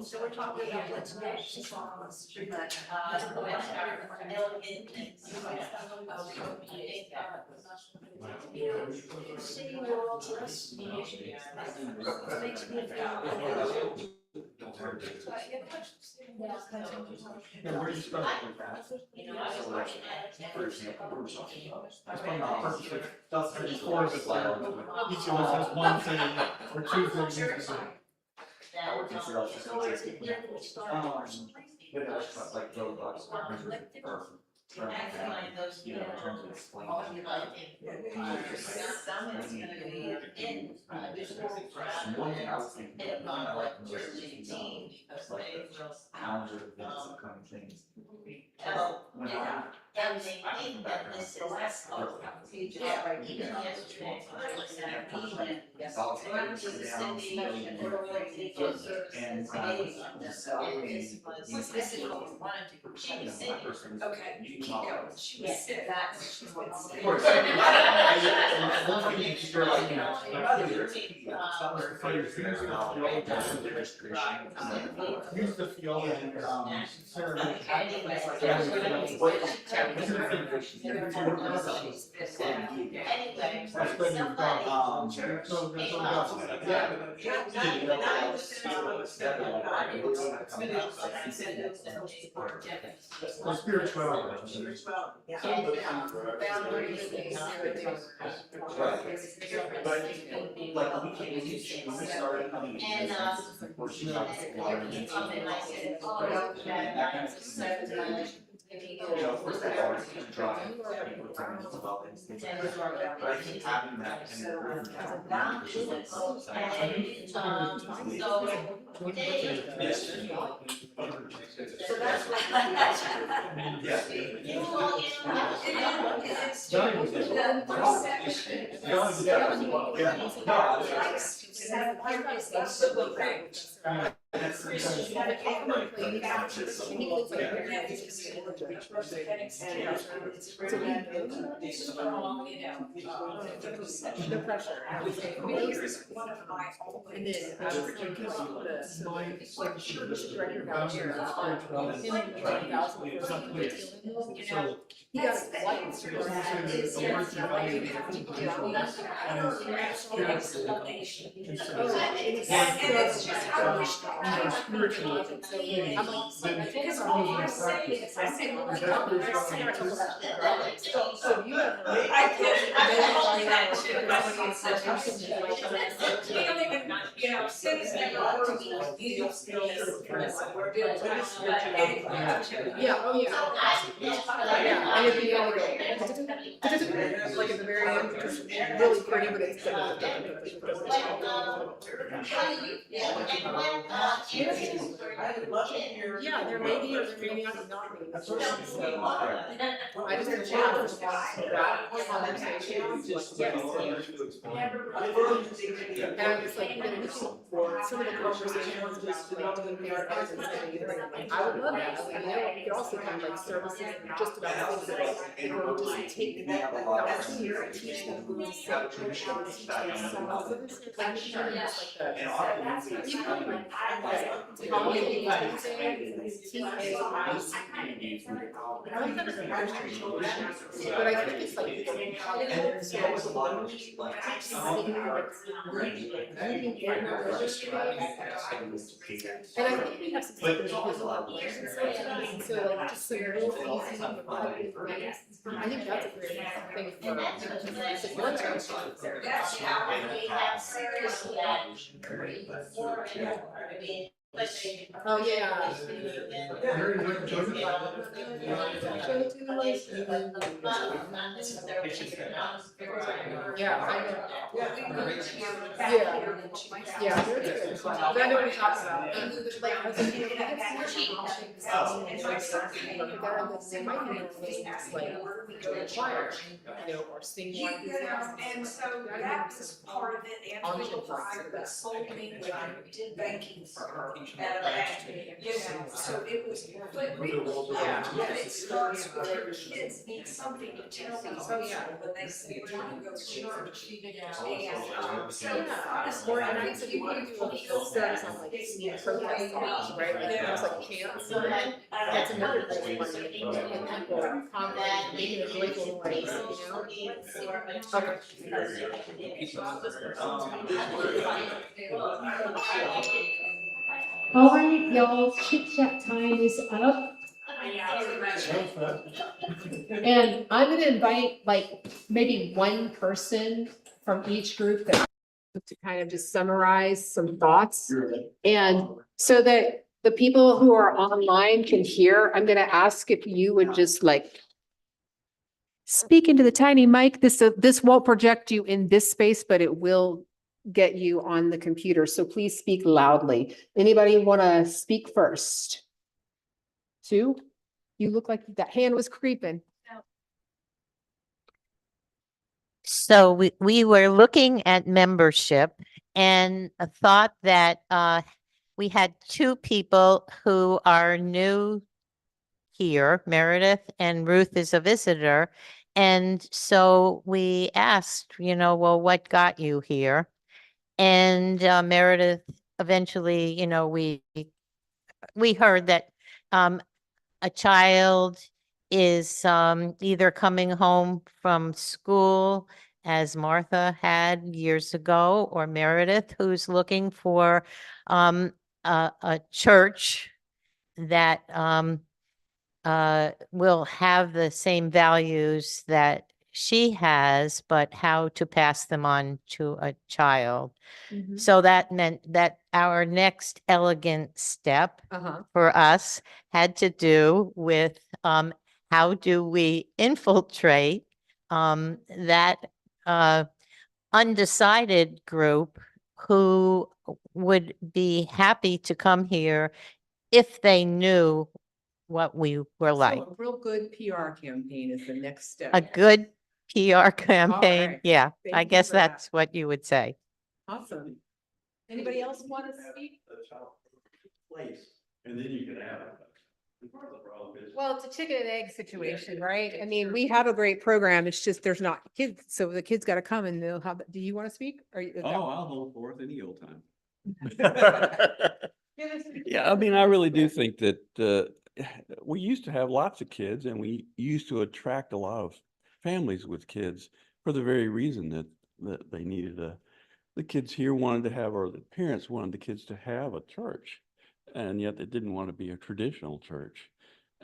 [SPEAKER 1] So we're talking about what's next. City world, this makes me you know, I was watching
[SPEAKER 7] That's probably not purposely. That's the core of it. Each of us has one thing or 2 things to say.
[SPEAKER 1] Like roadblocks. Maximize those, you know, all your life. Someone's gonna be in visual and not like really team because they will. Tell, yeah. And they think that this is. Yeah, right, even yesterday, I was at a meeting. One was the city, or the services made on this, and this is what we wanted to, she was sick.
[SPEAKER 3] Okay, keep going. She was sick.
[SPEAKER 1] That's.
[SPEAKER 7] Of course. Use the field
[SPEAKER 1] Anyway,
[SPEAKER 7] That's good.
[SPEAKER 3] No pressure. One of my. And then I was thinking the director down here, him and 1,000 you know, he got a light. And it's just how much. So you have. I can't too. We don't even, you know, cities never work to use skills. We're doing. Yeah, oh yeah. Yeah, and it'd be all like at the very end, because it's really pretty, but it's. Yeah, there may be or there may not be. I just didn't have that conversation. And I was like, you know, some of the conversations just like doing therapy and I would love that. I mean, you know, we could also kind of like services just about things that or just take the opportunity to teach them who to say, teach them songs. Like, you know, just like the, you know, like, but I think it's like, and I think we have some. So like just some real easy. I think that's a great thing for.
[SPEAKER 1] That's how we have seriously that.
[SPEAKER 3] Oh, yeah. Yeah, I know. Yeah, they're good. I know what you're talking about. Like, I think they might be choir, you know, or sing more.
[SPEAKER 8] And so that was part of it, and we sold me when I did banking for her. And, you know, so it was, but really, it starts with kids need something to tell these people when they say, we're gonna go to church. And, so.
[SPEAKER 3] Or and I said, you want to do a field service on like protest songs, right? Like there's like chants. That's another great one. And people comment, making a joyful noise, you know? Okay.
[SPEAKER 9] All right, y'all, chit chat time is up. And I'm gonna invite like maybe one person from each group that to kind of just summarize some thoughts. And so that the people who are online can hear, I'm gonna ask if you would just like speak into the tiny mic. This won't project you in this space, but it will get you on the computer. So please speak loudly. Anybody want to speak first? Sue, you look like that hand was creeping.
[SPEAKER 1] So we were looking at membership and thought that we had two people who are new here, Meredith and Ruth is a visitor. And so we asked, well, what got you here? And Meredith, eventually, we heard that a child is either coming home from school, as Martha had years ago, or Meredith, who's looking for a church that will have the same values that she has, but how to pass them on to a child. So that meant that our next elegant step for us had to do with how do we infiltrate that undecided group who would be happy to come here if they knew what we were like.
[SPEAKER 6] So a real good PR campaign is the next step.
[SPEAKER 1] A good PR campaign.
[SPEAKER 6] right.
[SPEAKER 1] Yeah,
[SPEAKER 6] Thank
[SPEAKER 1] I
[SPEAKER 6] you
[SPEAKER 1] guess
[SPEAKER 6] for that.
[SPEAKER 1] that's what you would say.
[SPEAKER 6] Awesome. Anybody else want to speak?
[SPEAKER 7] Place, and then you can have it. Part of the problem is.
[SPEAKER 9] Well, it's a chicken and egg situation, right? I mean, we have a great program. It's just there's not kids, so the kids got to come and they'll have. Do you want to speak? Or
[SPEAKER 7] I'll hold forth any old time.
[SPEAKER 10] Yeah, I mean, I really do think that we used to have lots of kids and we used to attract a lot of families with kids for the very reason that they needed the kids here wanted to have, or the parents wanted the kids to have a church, and yet they didn't want to be a traditional church.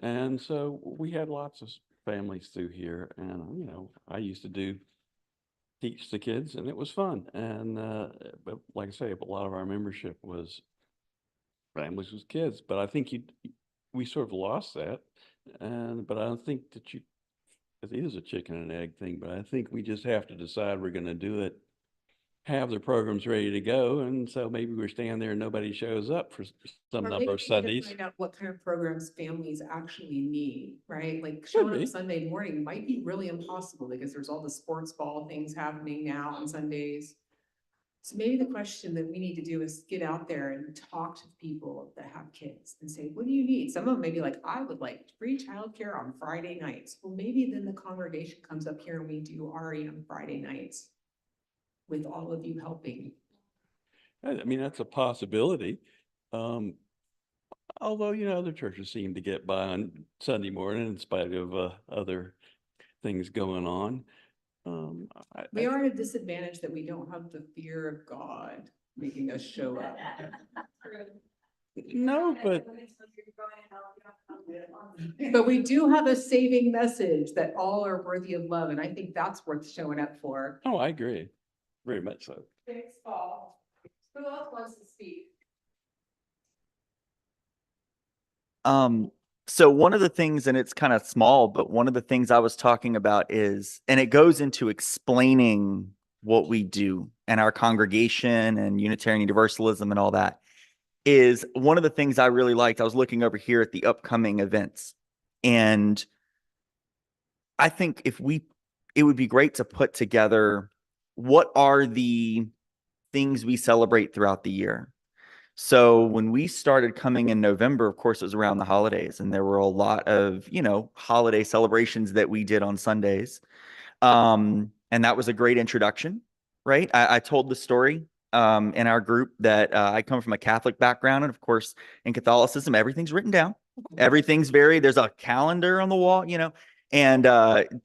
[SPEAKER 10] And so we had lots of families through here, and I used to teach the kids, and it was fun. And but like I say, a lot of our membership was families with kids, but I think we sort of lost that. But I don't think that it is a chicken and egg thing, but I think we just have to decide we're going to do it, have the programs ready to go. And so maybe we're standing there and nobody shows up for some number of Sundays.
[SPEAKER 6] Find out what kind of programs families actually need, right? Like
[SPEAKER 10] Could
[SPEAKER 6] showing
[SPEAKER 10] be.
[SPEAKER 6] up Sunday morning might be really impossible because there's all the sports ball things happening now on Sundays. So maybe the question that we need to do is get out there and talk to people that have kids and say, what do you need? Some of them may be like, I would like free childcare on Friday nights. Well, maybe then the congregation comes up here and we do RE on Friday nights with all of you helping.
[SPEAKER 10] I mean, that's a possibility. Although, other churches seem to get by on Sunday morning in spite of other things going on.
[SPEAKER 6] We are at a disadvantage that we don't have the fear of God making us show up.
[SPEAKER 10] No, but
[SPEAKER 6] But we do have a saving message that all are worthy of love, and I think that's worth showing up for.
[SPEAKER 10] oh, I agree. Very much so.
[SPEAKER 6] Thanks, Paul. Who else wants to speak?
[SPEAKER 11] So one of the things, and it's kind of small, but one of the things I was talking about is, and it goes into explaining what we do and our congregation and Unitarian Universalism and all that, is one of the things I really liked. I was looking over here at the upcoming events, and I think it would be great to put together what are the things we celebrate throughout the year. So when we started coming in November, of course, it was around the holidays, and there were a lot of, holiday celebrations that we did on Sundays. And that was a great introduction, right? I told the story in our group that I come from a Catholic background, and of course, in Catholicism, everything's written down. Everything's there's a calendar on the wall, And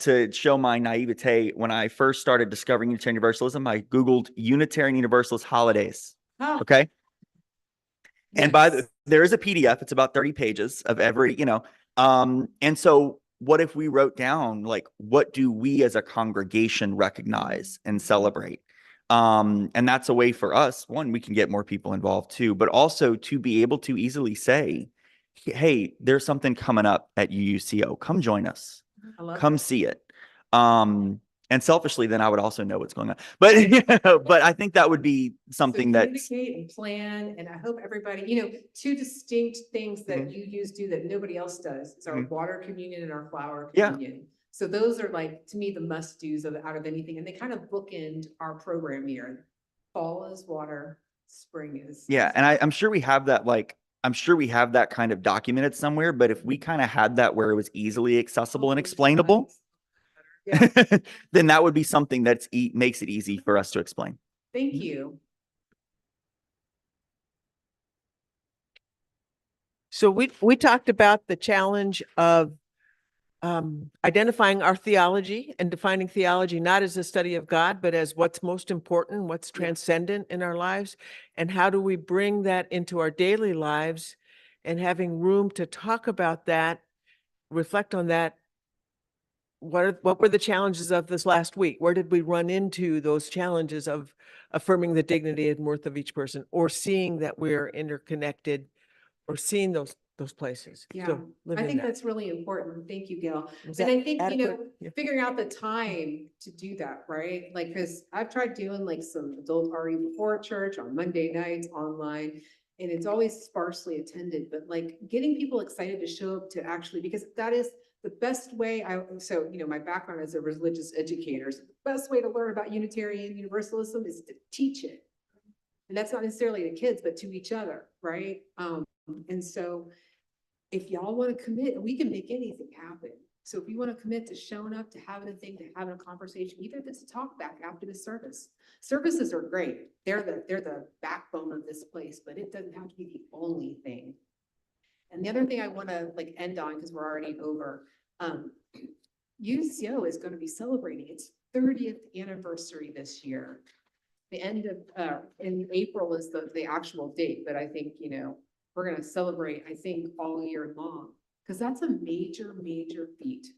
[SPEAKER 11] to show my naivete, when I first started discovering Unitarian Universalism, I Googled Unitarian Universalist holidays.
[SPEAKER 6] Oh.
[SPEAKER 11] Okay. And
[SPEAKER 6] Yes.
[SPEAKER 11] there is a PDF. It's about 30 pages of every, and so what if we wrote down, like, what do we as a congregation recognize and celebrate? And that's a way for us, one, we can get more people involved too, but also to be able to easily say, hey, there's something coming up at UUCO. Come join us. Come see it. And selfishly, then I would also know what's going on. But but I think that would be something that
[SPEAKER 6] communicate and plan, and I hope everybody, two distinct things that you do that nobody else does is our water communion and our flower communion.
[SPEAKER 9] So those are like, to me, the must-dos out of anything, and they kind of bookend our program year. Fall is water, spring is.
[SPEAKER 11] Yeah, and I'm sure we have that, like, I'm sure we have that kind of documented somewhere, but if we kind of had that where it was easily accessible and explainable,
[SPEAKER 9] Yeah,
[SPEAKER 11] then that would be something that's makes it easy for us to explain.
[SPEAKER 9] thank you.
[SPEAKER 12] So we talked about the challenge of identifying our theology and defining theology not as a study of God, but as what's most important, what's transcendent in our lives, and how do we bring that into our daily lives, and having room to talk about that, reflect on that. What were the challenges of this last week? Where did we run into those challenges of affirming the dignity and worth of each person, or seeing that we're interconnected, or seeing those places?
[SPEAKER 9] Yeah,
[SPEAKER 12] So live
[SPEAKER 9] I
[SPEAKER 12] in
[SPEAKER 9] think
[SPEAKER 12] that.
[SPEAKER 9] that's really important. Thank you, Gail.
[SPEAKER 12] Was
[SPEAKER 9] And
[SPEAKER 12] that
[SPEAKER 9] I think,
[SPEAKER 12] adequate? Yeah.
[SPEAKER 9] figuring out the time to do that, right? Like, cause I've tried doing like some adult RE before church on Monday nights online, and it's always sparsely attended, but like getting people excited to show up to actually, because that is the best way. My background as a religious educator, so the best way to learn about Unitarian Universalism is to teach it. And that's not necessarily to kids, but to each other, right? And so if y'all want to commit, we can make anything happen. So if you want to commit to showing up, to having a thing, to having a conversation, even if it's a talk back after the service. Services are great. They're the backbone of this place, but it doesn't have to be the only thing. And the other thing I want to like end on, because we're already over, UCO is going to be celebrating its 30th anniversary this year. The end of in April is the actual date, but I think, we're going to celebrate, I think, all year long, because that's a major, major feat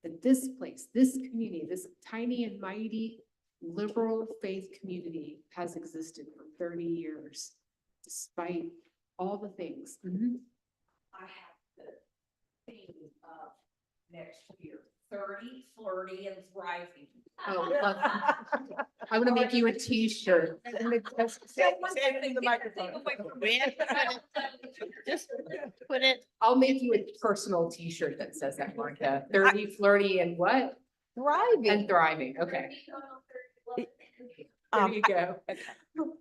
[SPEAKER 9] that this place, this community, this tiny and mighty liberal faith community has existed for 30 years, despite all the things.
[SPEAKER 8] I have the theme of next year, 30, flirty, and thriving.
[SPEAKER 9] Oh, I'm gonna make you a t-shirt.
[SPEAKER 12] Say it in the microphone. Just put it.
[SPEAKER 9] I'll make you a personal t-shirt that says that, Martha. 30, flirty, and what?
[SPEAKER 12] Thriving.
[SPEAKER 9] And thriving, okay. There you go.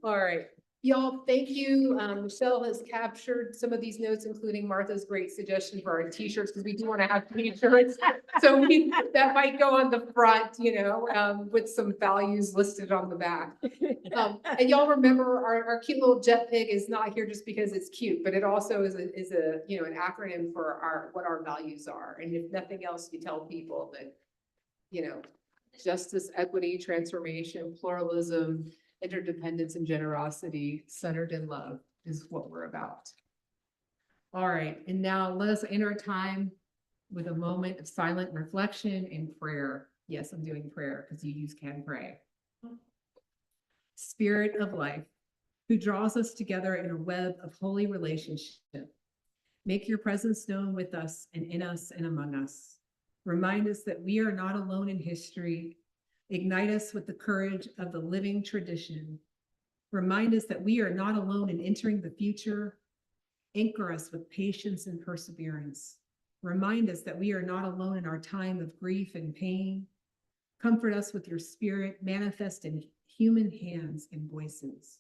[SPEAKER 9] All right. Y'all, thank you. Michelle has captured some of these notes, including Martha's great suggestion for our t-shirts, because we do want to have t-shirts. So that might go on the front, with some values listed on the back. And y'all remember our cute little jet pig is not here just because it's cute, but it also is an acronym for what our values are. And if nothing else, you tell people that, justice, equity, transformation, pluralism, interdependence, and generosity centered in love is what we're about. All right, and now let us end our time with a moment of silent reflection and prayer. Yes, I'm doing prayer because you can pray. Spirit of life, who draws us together in a web of holy relationship, make your presence known with us and in us and among us. Remind us that we are not alone in history. Ignite us with the courage of the living tradition. Remind us that we are not alone in entering the future. Anchor us with patience and perseverance. Remind us that we are not alone in our time of grief and pain. Comfort us with your spirit, manifest in human hands and voices.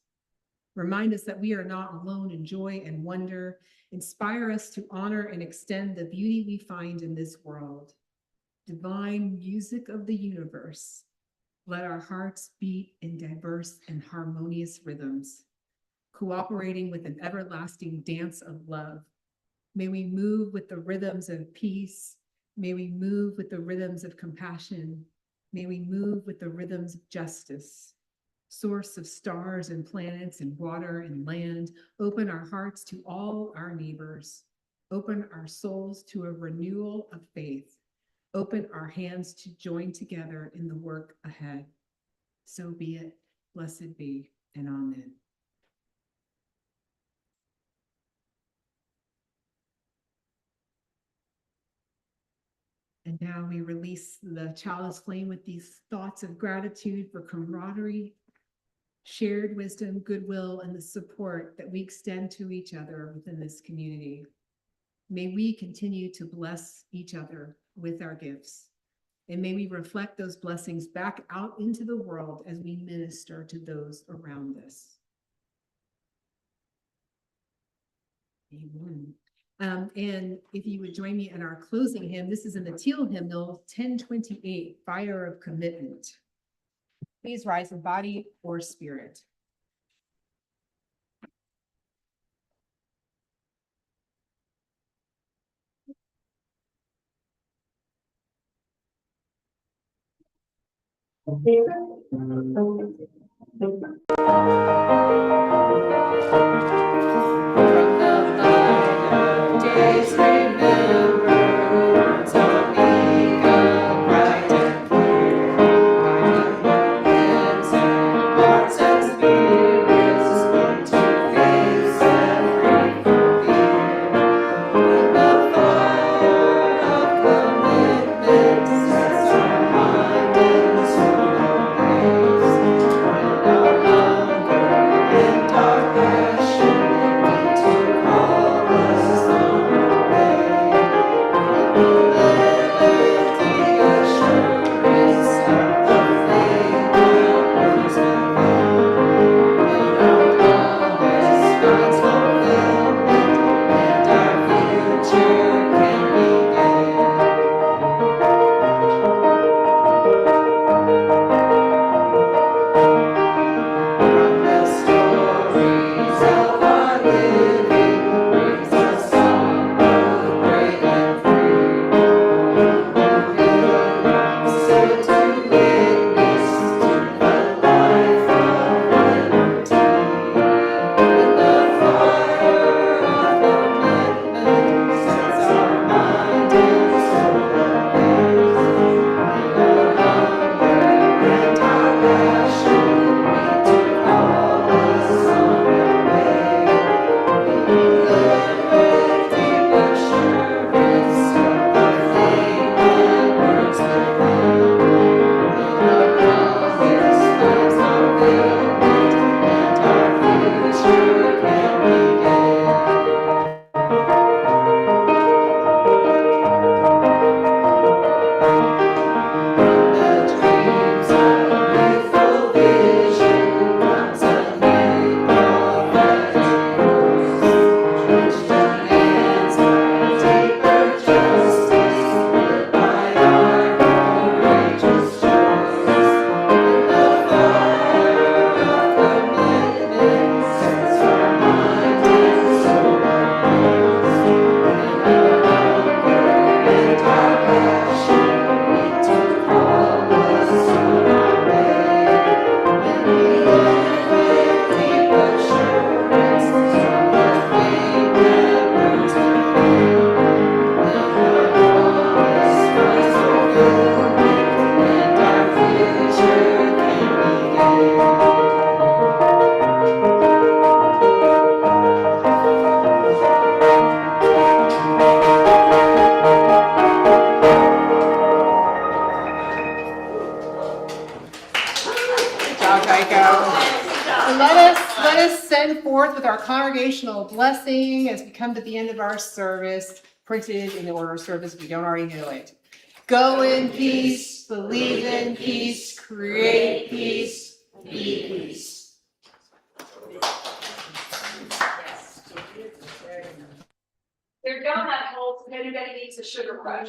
[SPEAKER 9] Remind us that we are not alone in joy and wonder. Inspire us to honor and extend the beauty we find in this world. Divine music of the universe, let our hearts beat in diverse and harmonious rhythms, cooperating with an everlasting dance of love. May we move with the rhythms of peace. May we move with the rhythms of compassion. May we move with the rhythms of justice. Source of stars and planets and water and land, open our hearts to all our neighbors. Open our souls to a renewal of faith. Open our hands to join together in the work ahead. So be it, blessed be, and amen. And now we release the chalice flame with these thoughts of gratitude for camaraderie, shared wisdom, goodwill, and the support that we extend to each other within this community. May we continue to bless each other with our gifts.
[SPEAKER 6] And may we reflect those blessings back out into the world as we minister to those around us. Amen. And if you would join me in our closing hymn, this is in the Teal hymnal 1028, Fire of Commitment. Please rise in body or spirit.
[SPEAKER 9] Let us send forth with our congregational blessing as we come to the end of our service, printed in the order of service if you don't already know it. Go in peace, believe in peace, create peace, be peace.
[SPEAKER 8] They're donut holes if anybody needs a sugar rush.